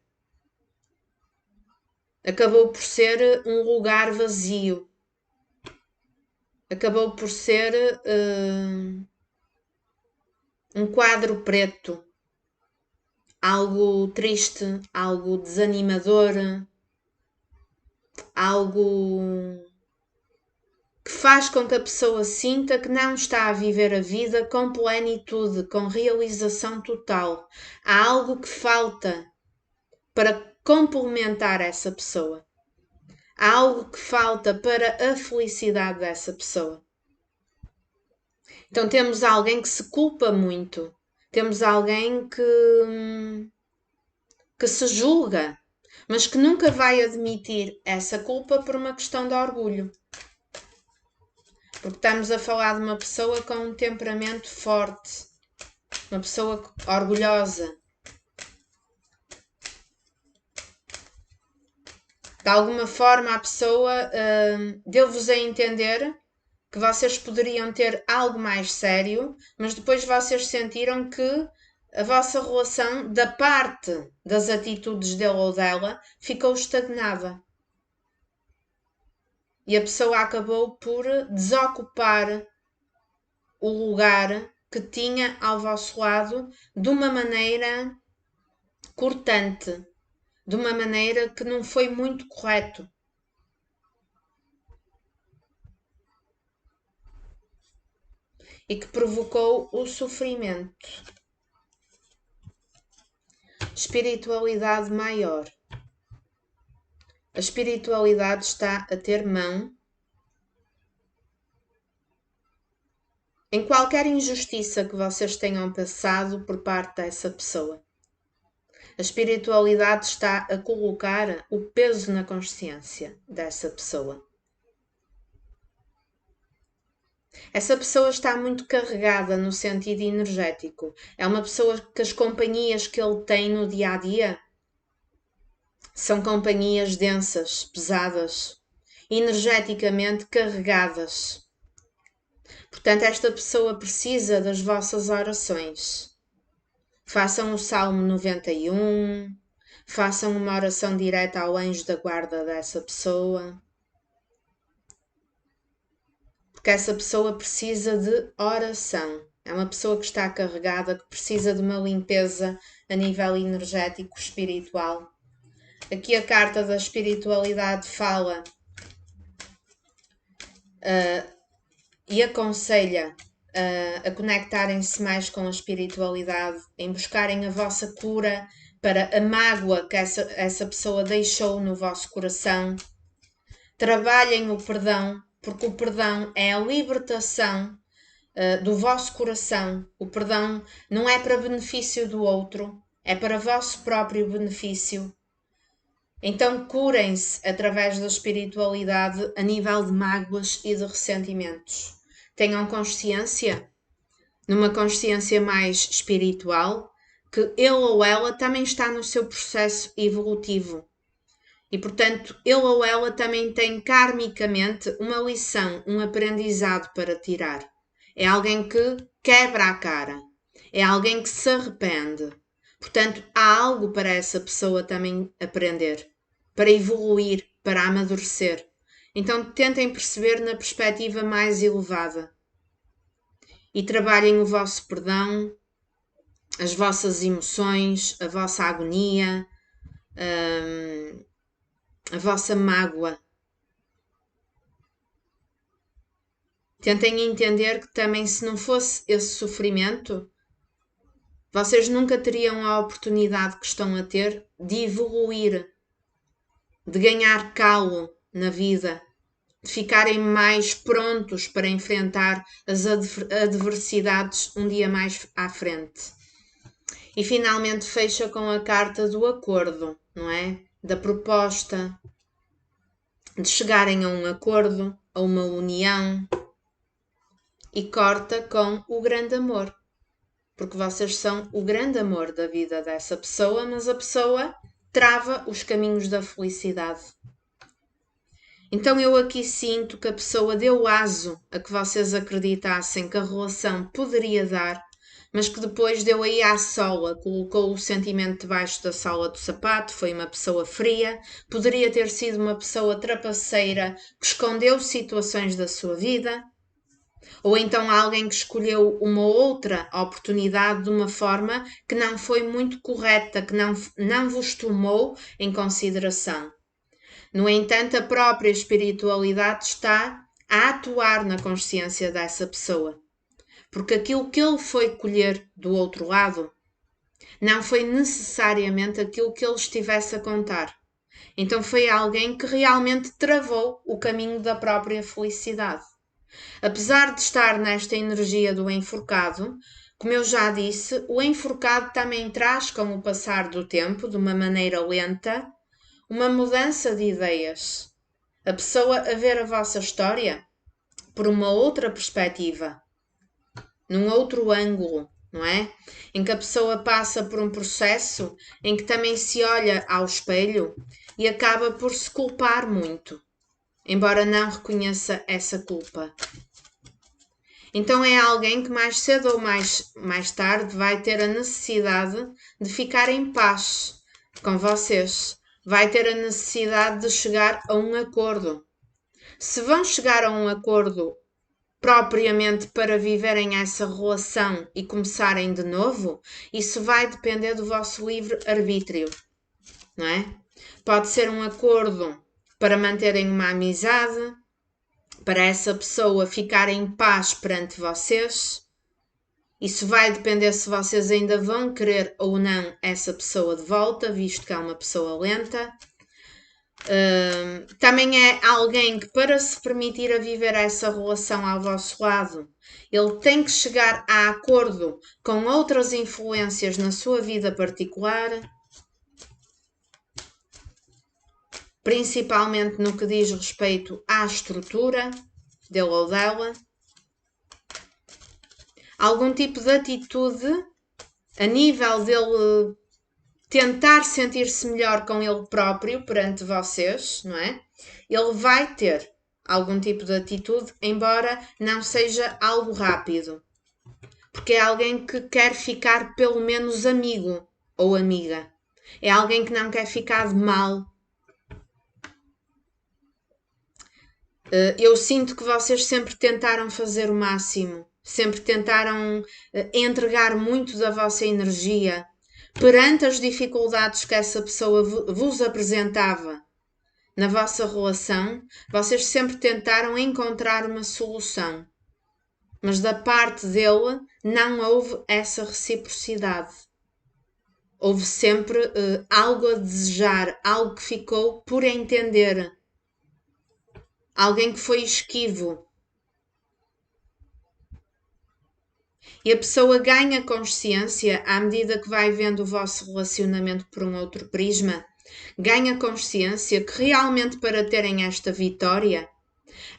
Acabou por ser um lugar vazio. Acabou por ser um quadro preto. Algo triste, algo desanimador, algo que faz com que a pessoa sinta que não está a viver a vida com plenitude, com realização total. Há algo que falta para complementar essa pessoa. Há algo que falta para a felicidade dessa pessoa. Então temos alguém que se culpa muito. Temos alguém que se julga, mas que nunca vai admitir essa culpa por uma questão de orgulho. Porque estamos a falar de uma pessoa com um temperamento forte, uma pessoa orgulhosa. De alguma forma a pessoa deu-vos a entender que vocês poderiam ter algo mais sério, mas depois vocês sentiram que a vossa relação, da parte das atitudes dele ou dela, ficou estagnada. E a pessoa acabou por desocupar o lugar que tinha ao vosso lado de uma maneira cortante, de uma maneira que não foi muito correto. E que provocou o sofrimento. Espiritualidade maior. A espiritualidade está a ter mão em qualquer injustiça que vocês tenham passado por parte dessa pessoa. A espiritualidade está a colocar o peso na consciência dessa pessoa. Essa pessoa está muito carregada no sentido energético. É uma pessoa que as companhias que ele tem no dia a dia são companhias densas, pesadas, energeticamente carregadas. Portanto, esta pessoa precisa das vossas orações. Façam o Salmo 91, façam uma oração direta ao anjo da guarda dessa pessoa. Porque essa pessoa precisa de oração. É uma pessoa que está carregada, que precisa de uma limpeza a nível energético, espiritual. Aqui a carta da espiritualidade fala e aconselha a conectarem-se mais com a espiritualidade, em buscarem a vossa cura para a mágoa que essa pessoa deixou no vosso coração. Trabalhem o perdão, porque o perdão é a libertação do vosso coração. O perdão não é para benefício do outro, é para vosso próprio benefício. Então curem-se através da espiritualidade a nível de mágoas e de ressentimentos. Tenham consciência, numa consciência mais espiritual, que ele ou ela também está no seu processo evolutivo. E, portanto, ele ou ela também tem karmicamente uma lição, um aprendizado para tirar. É alguém que quebra a cara. É alguém que se arrepende. Portanto, há algo para essa pessoa também aprender, para evoluir, para amadurecer. Então, tentem perceber na perspectiva mais elevada. E trabalhem o vosso perdão, as vossas emoções, a vossa agonia, a vossa mágoa. Tentem entender que também, se não fosse esse sofrimento, vocês nunca teriam a oportunidade que estão a ter de evoluir, de ganhar calo na vida, de ficarem mais prontos para enfrentar as adversidades um dia mais à frente. E finalmente fecha com a carta do acordo, não é? Da proposta, de chegarem a um acordo, a uma união, e corta com o grande amor. Porque vocês são o grande amor da vida dessa pessoa, mas a pessoa trava os caminhos da felicidade. Então eu aqui sinto que a pessoa deu aso a que vocês acreditassem que a relação poderia dar, mas que depois deu aí à sola, colocou o sentimento debaixo da sola do sapato, foi uma pessoa fria, poderia ter sido uma pessoa trapaceira que escondeu situações da sua vida, ou então alguém que escolheu uma outra oportunidade de uma forma que não foi muito correta, que não vos tomou em consideração. No entanto, a própria espiritualidade está a atuar na consciência dessa pessoa. Porque aquilo que ele foi colher do outro lado não foi necessariamente aquilo que ele estivesse a contar. Então foi alguém que realmente travou o caminho da própria felicidade. Apesar de estar nesta energia do enforcado, como eu já disse, o enforcado também traz, com o passar do tempo, de uma maneira lenta, uma mudança de ideias. A pessoa a ver a vossa história por uma outra perspectiva, num outro ângulo. não é? Em que a pessoa passa por um processo em que também se olha ao espelho e acaba por se culpar muito, embora não reconheça essa culpa. Então é alguém que mais cedo ou mais tarde vai ter a necessidade de ficar em paz com vocês. Vai ter a necessidade de chegar a um acordo. Se vão chegar a um acordo propriamente para viverem essa relação e começarem de novo, isso vai depender do vosso livre-arbítrio, não é? Pode ser um acordo para manterem uma amizade, para essa pessoa ficar em paz perante vocês. Isso vai depender se vocês ainda vão querer ou não essa pessoa de volta, visto que é uma pessoa lenta. Também é alguém que, para se permitir a viver essa relação ao vosso lado, ele tem que chegar a acordo com outras influências na sua vida particular, principalmente no que diz respeito à estrutura dele ou dela. Algum tipo de atitude a nível dele tentar sentir-se melhor com ele próprio perante vocês, não é? Ele vai ter algum tipo de atitude, embora não seja algo rápido. Porque é alguém que quer ficar pelo menos amigo ou amiga. É alguém que não quer ficar de mal. Eu sinto que vocês sempre tentaram fazer o máximo. Sempre tentaram entregar muito da vossa energia perante as dificuldades que essa pessoa vos apresentava na vossa relação, vocês sempre tentaram encontrar uma solução. Mas da parte dele não houve essa reciprocidade. Houve sempre algo a desejar, algo que ficou por entender. Alguém que foi esquivo. E a pessoa ganha consciência à medida que vai vendo o vosso relacionamento por um outro prisma. Ganha consciência que realmente para terem esta vitória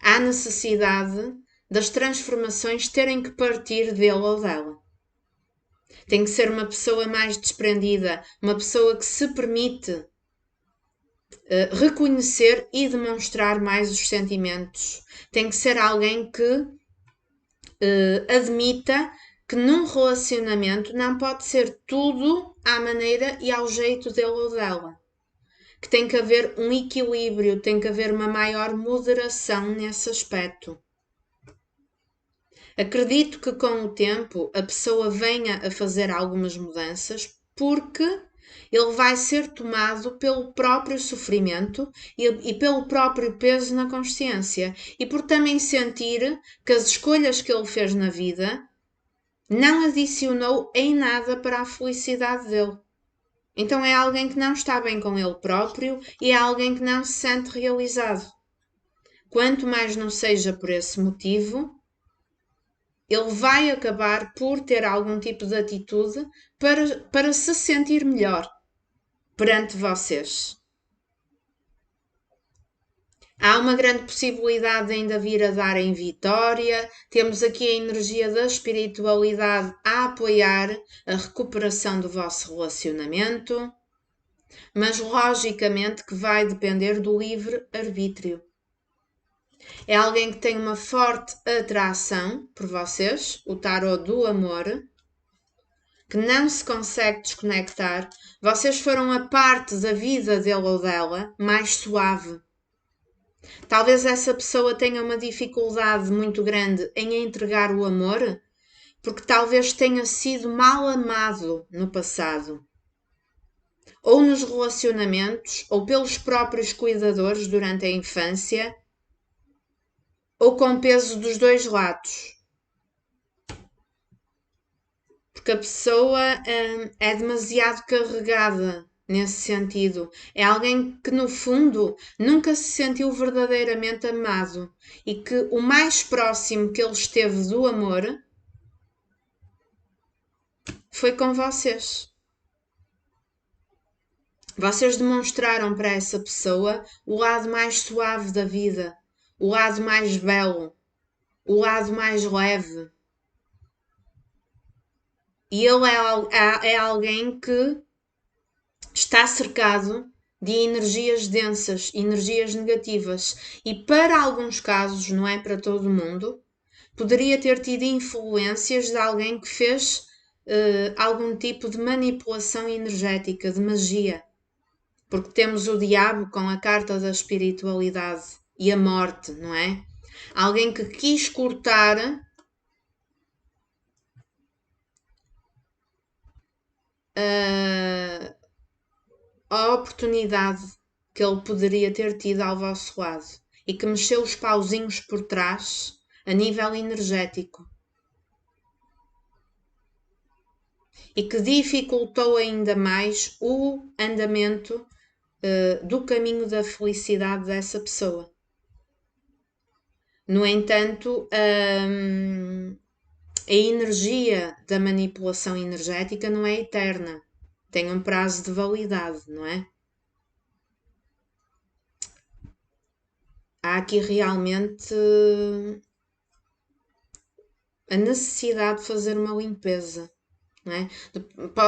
há necessidade das transformações terem que partir dele ou dela. Tem que ser uma pessoa mais desprendida, uma pessoa que se permite reconhecer e demonstrar mais os sentimentos. Tem que ser alguém que admita que num relacionamento não pode ser tudo à maneira e ao jeito dele ou dela. Que tem que haver um equilíbrio, tem que haver uma maior moderação nesse aspecto. Acredito que com o tempo a pessoa venha a fazer algumas mudanças porque ele vai ser tomado pelo próprio sofrimento e pelo próprio peso na consciência e por também sentir que as escolhas que ele fez na vida não adicionou em nada para a felicidade dele. Então é alguém que não está bem com ele próprio e é alguém que não se sente realizado. Quanto mais não seja por esse motivo, ele vai acabar por ter algum tipo de atitude para se sentir melhor perante vocês. Há uma grande possibilidade de ainda vir a dar em vitória. Temos aqui a energia da espiritualidade a apoiar a recuperação do vosso relacionamento, mas logicamente que vai depender do livre-arbítrio. É alguém que tem uma forte atração por vocês, o tarot do amor, que não se consegue desconectar. Vocês foram a parte da vida dele ou dela mais suave. Talvez essa pessoa tenha uma dificuldade muito grande em entregar o amor, porque talvez tenha sido mal amado no passado. Ou nos relacionamentos, ou pelos próprios cuidadores durante a infância, ou com peso dos dois lados. Porque a pessoa é demasiado carregada nesse sentido. É alguém que, no fundo, nunca se sentiu verdadeiramente amado e que o mais próximo que ele esteve do amor foi com vocês. Vocês demonstraram para essa pessoa o lado mais suave da vida, o lado mais belo, o lado mais leve. E ele é alguém que está cercado de energias densas, energias negativas. E para alguns casos, não é para todo mundo, poderia ter tido influências de alguém que fez algum tipo de manipulação energética, de magia. Porque temos o diabo com a carta da espiritualidade e a morte, não é? Alguém que quis cortar a oportunidade que ele poderia ter tido ao vosso lado e que mexeu os pauzinhos por trás a nível energético e que dificultou ainda mais o andamento do caminho da felicidade dessa pessoa. No entanto, a energia da manipulação energética não é eterna, tem um prazo de validade, não é? Há aqui realmente a necessidade de fazer uma limpeza. Não é?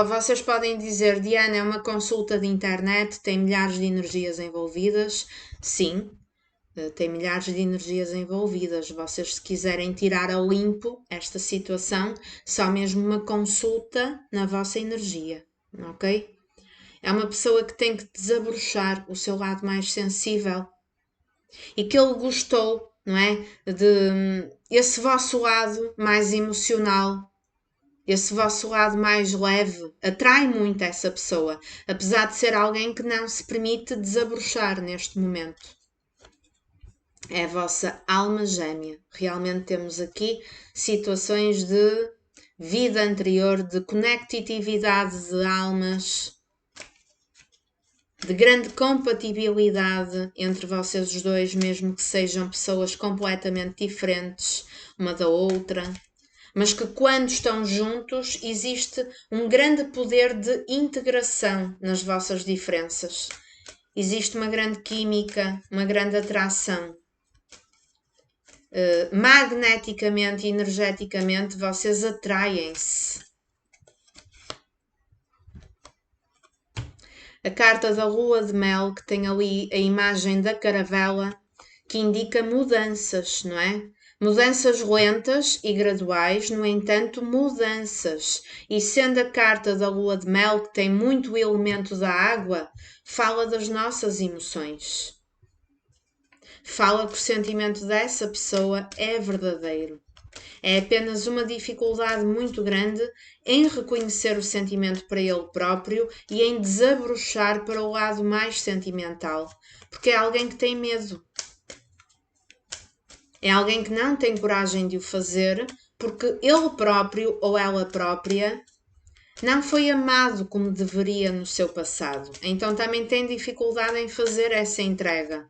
Vocês podem dizer, Diana, é uma consulta de internet, tem milhares de energias envolvidas. Sim, tem milhares de energias envolvidas. Vocês, se quiserem tirar a limpo esta situação, só mesmo uma consulta na vossa energia, ok? É uma pessoa que tem que desabrochar o seu lado mais sensível e que ele gostou, não é? De esse vosso lado mais emocional, esse vosso lado mais leve, atrai muito essa pessoa, apesar de ser alguém que não se permite desabrochar neste momento. É a vossa alma gêmea. Realmente temos aqui situações de vida anterior, de conectividade de almas, de grande compatibilidade entre vocês os dois, mesmo que sejam pessoas completamente diferentes uma da outra, mas que quando estão juntos existe um grande poder de integração nas vossas diferenças. Existe uma grande química, uma grande atração. Magneticamente e energeticamente vocês atraem-se. A carta da lua de mel, que tem ali a imagem da caravela, que indica mudanças, não é? Mudanças lentas e graduais, no entanto, mudanças. E sendo a carta da lua de mel, que tem muito elemento da água, fala das nossas emoções. Fala que o sentimento dessa pessoa é verdadeiro. É apenas uma dificuldade muito grande em reconhecer o sentimento para ele próprio e em desabrochar para o lado mais sentimental, porque é alguém que tem medo. É alguém que não tem coragem de o fazer porque ele próprio ou ela própria não foi amado como deveria no seu passado. Então também tem dificuldade em fazer essa entrega.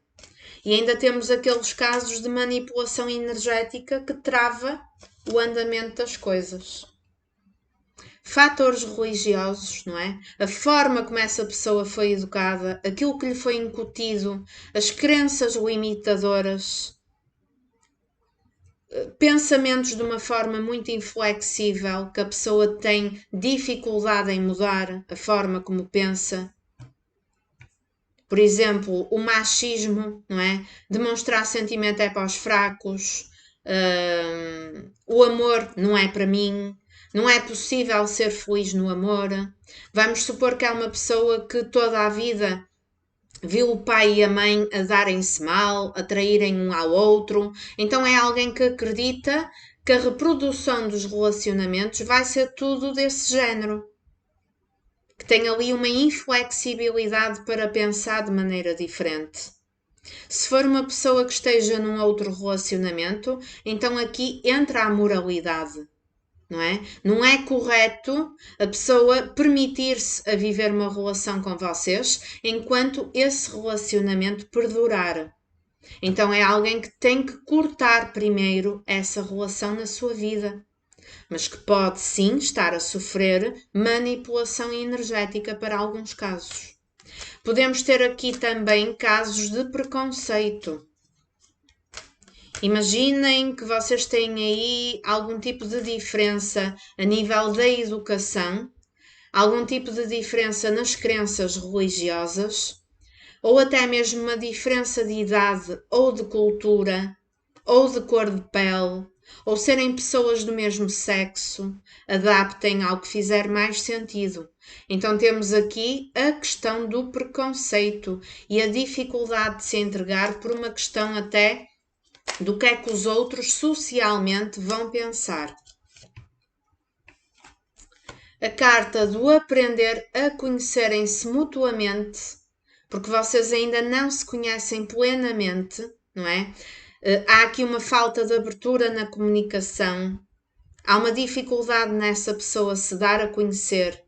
E ainda temos aqueles casos de manipulação energética que trava o andamento das coisas. Fatores religiosos, não é? A forma como essa pessoa foi educada, aquilo que lhe foi incutido, as crenças limitadoras, pensamentos de uma forma muito inflexível, que a pessoa tem dificuldade em mudar a forma como pensa. Por exemplo, o machismo, não é? Demonstrar sentimento é para os fracos, o amor não é para mim, não é possível ser feliz no amor. Vamos supor que é uma pessoa que toda a vida viu o pai e a mãe a darem-se mal, a traírem um ao outro. Então é alguém que acredita que a reprodução dos relacionamentos vai ser tudo desse género. Que tem ali uma inflexibilidade para pensar de maneira diferente. Se for uma pessoa que esteja num outro relacionamento, então aqui entra a moralidade, não é? Não é correto a pessoa permitir-se a viver uma relação com vocês enquanto esse relacionamento perdurar. Então é alguém que tem que cortar primeiro essa relação na sua vida, mas que pode sim estar a sofrer manipulação energética para alguns casos. Podemos ter aqui também casos de preconceito. Imaginem que vocês têm aí algum tipo de diferença a nível da educação, algum tipo de diferença nas crenças religiosas, ou até mesmo uma diferença de idade ou de cultura, ou de cor de pele, ou serem pessoas do mesmo sexo, adaptem ao que fizer mais sentido. Então temos aqui a questão do preconceito e a dificuldade de se entregar por uma questão até do que é que os outros socialmente vão pensar. A carta do aprender a conhecerem-se mutuamente, porque vocês ainda não se conhecem plenamente, não é? Há aqui uma falta de abertura na comunicação, há uma dificuldade nessa pessoa se dar a conhecer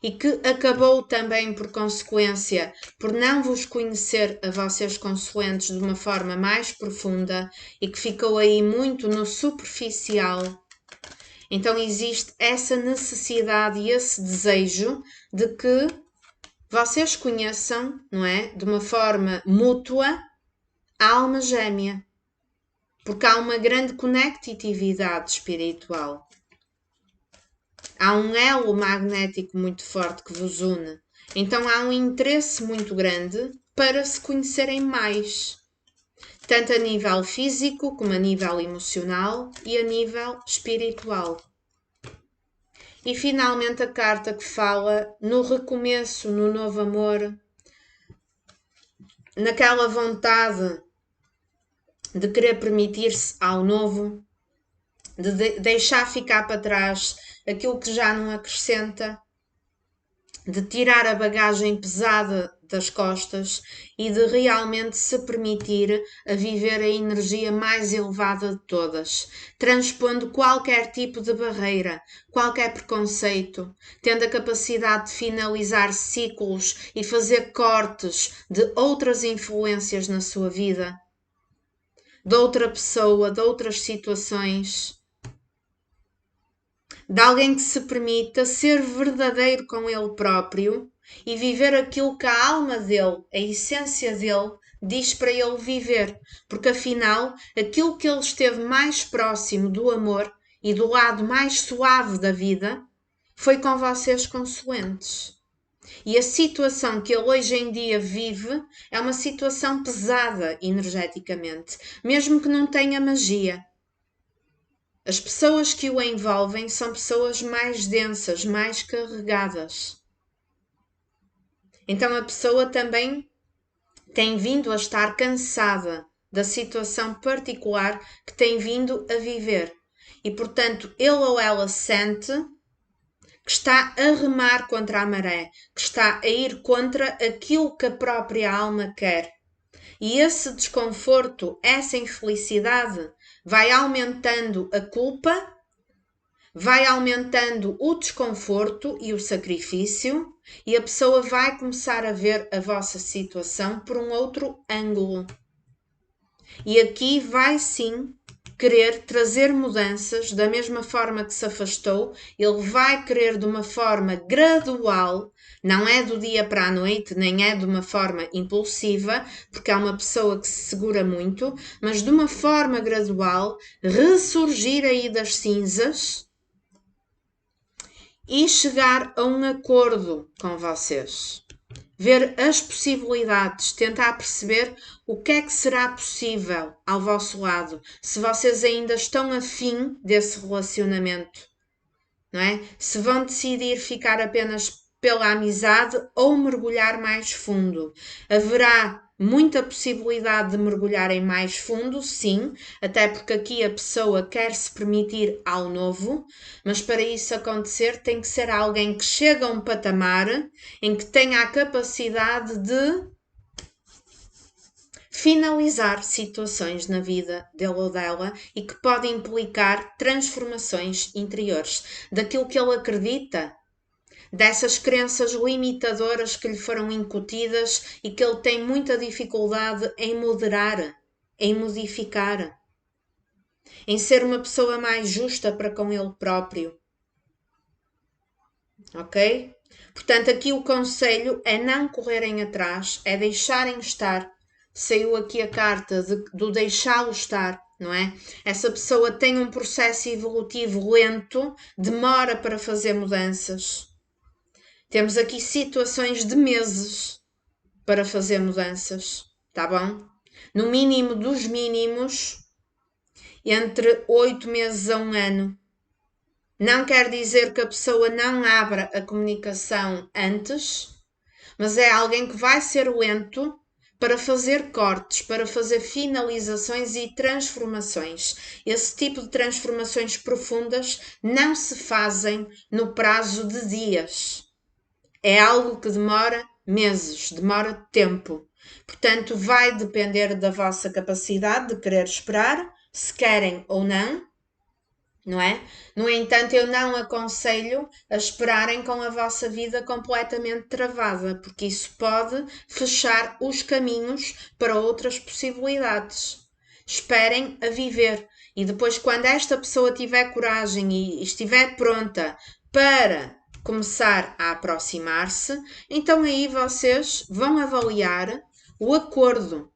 e que acabou também por consequência por não vos conhecer a vocês consoantes de uma forma mais profunda e que ficou aí muito no superficial. Então existe essa necessidade e esse desejo de que vocês conheçam, não é, de uma forma mútua, a alma gêmea, porque há uma grande conectividade espiritual. Há um elo magnético muito forte que vos une. Então há um interesse muito grande para se conhecerem mais, tanto a nível físico como a nível emocional e a nível espiritual. E finalmente a carta que fala no recomeço, no novo amor, naquela vontade de querer permitir-se ao novo, de deixar ficar para trás aquilo que já não acrescenta, de tirar a bagagem pesada das costas e de realmente se permitir a viver a energia mais elevada de todas, transpondo qualquer tipo de barreira, qualquer preconceito, tendo a capacidade de finalizar ciclos e fazer cortes de outras influências na sua vida, de outra pessoa, de outras situações, de alguém que se permita ser verdadeiro com ele próprio e viver aquilo que a alma dele, a essência dele, diz para ele viver, porque afinal, aquilo que ele esteve mais próximo do amor e do lado mais suave da vida foi com vocês consoantes. E a situação que ele hoje em dia vive é uma situação pesada energeticamente, mesmo que não tenha magia. As pessoas que o envolvem são pessoas mais densas, mais carregadas. Então a pessoa também tem vindo a estar cansada da situação particular que tem vindo a viver. E portanto ele ou ela sente que está a remar contra a maré, que está a ir contra aquilo que a própria alma quer. E esse desconforto, essa infelicidade, vai aumentando a culpa, vai aumentando o desconforto e o sacrifício, e a pessoa vai começar a ver a vossa situação por um outro ângulo. E aqui vai sim querer trazer mudanças da mesma forma que se afastou, ele vai querer de uma forma gradual, não é do dia para a noite, nem é de uma forma impulsiva, porque é uma pessoa que se segura muito, mas de uma forma gradual, ressurgir aí das cinzas e chegar a um acordo com vocês. Ver as possibilidades, tentar perceber o que é que será possível ao vosso lado, se vocês ainda estão afim desse relacionamento, não é? Se vão decidir ficar apenas pela amizade ou mergulhar mais fundo. Haverá muita possibilidade de mergulharem mais fundo, sim, até porque aqui a pessoa quer se permitir ao novo, mas para isso acontecer tem que ser alguém que chega a um patamar em que tenha a capacidade de finalizar situações na vida dele ou dela e que pode implicar transformações interiores daquilo que ele acredita, dessas crenças limitadoras que lhe foram incutidas e que ele tem muita dificuldade em moderar, em modificar, em ser uma pessoa mais justa para com ele próprio. Ok? Portanto, aqui o conselho é não correrem atrás, é deixarem estar, saiu aqui a carta do deixá-lo estar, não é? Essa pessoa tem um processo evolutivo lento, demora para fazer mudanças. Temos aqui situações de meses para fazer mudanças, tá bom? No mínimo dos mínimos, entre 8 meses a um ano. Não quer dizer que a pessoa não abra a comunicação antes, mas é alguém que vai ser lento para fazer cortes, para fazer finalizações e transformações. Esse tipo de transformações profundas não se fazem no prazo de dias. É algo que demora meses, demora tempo. Portanto, vai depender da vossa capacidade de querer esperar, se querem ou não é? No entanto, eu não aconselho a esperarem com a vossa vida completamente travada, porque isso pode fechar os caminhos para outras possibilidades. Esperem a viver e depois, quando esta pessoa tiver coragem e estiver pronta para começar a aproximar-se, então aí vocês vão avaliar o acordo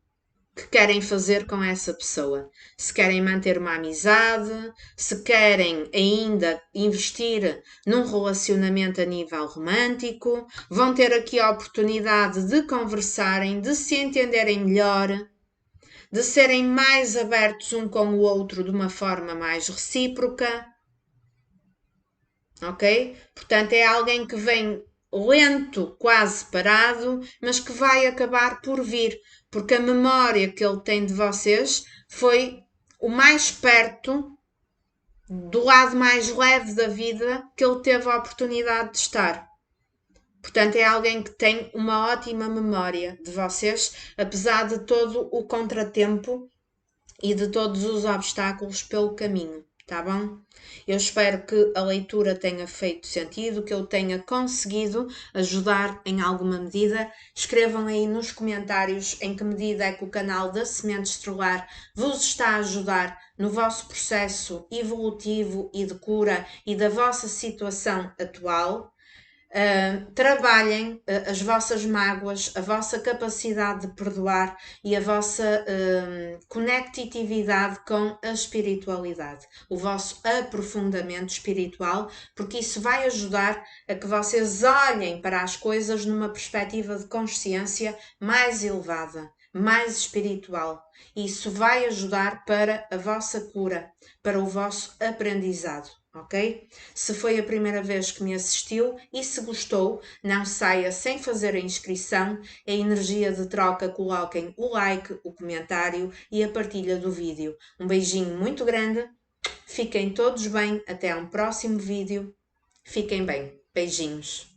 que querem fazer com essa pessoa. Se querem manter uma amizade, se querem ainda investir num relacionamento a nível romântico, vão ter aqui a oportunidade de conversarem, de se entenderem melhor, de serem mais abertos um com o outro de uma forma mais recíproca. Ok? Portanto, é alguém que vem lento, quase parado, mas que vai acabar por vir, porque a memória que ele tem de vocês foi o mais perto do lado mais leve da vida que ele teve a oportunidade de estar. Portanto, é alguém que tem uma ótima memória de vocês, apesar de todo o contratempo e de todos os obstáculos pelo caminho, tá bom? Eu espero que a leitura tenha feito sentido, que eu tenha conseguido ajudar em alguma medida. Escrevam aí nos comentários em que medida é que o canal da Semente Estrelar vos está a ajudar no vosso processo evolutivo e de cura e da vossa situação atual. Trabalhem as vossas mágoas, a vossa capacidade de perdoar e a vossa conectividade com a espiritualidade, o vosso aprofundamento espiritual, porque isso vai ajudar a que vocês olhem para as coisas numa perspectiva de consciência mais elevada, mais espiritual. Isso vai ajudar para a vossa cura, para o vosso aprendizado. Ok? Se foi a primeira vez que me assistiu e se gostou, não saia sem fazer a inscrição, a energia de troca coloquem o like, o comentário e a partilha do vídeo. Um beijinho muito grande, fiquem todos bem, até um próximo vídeo, fiquem bem, beijinhos.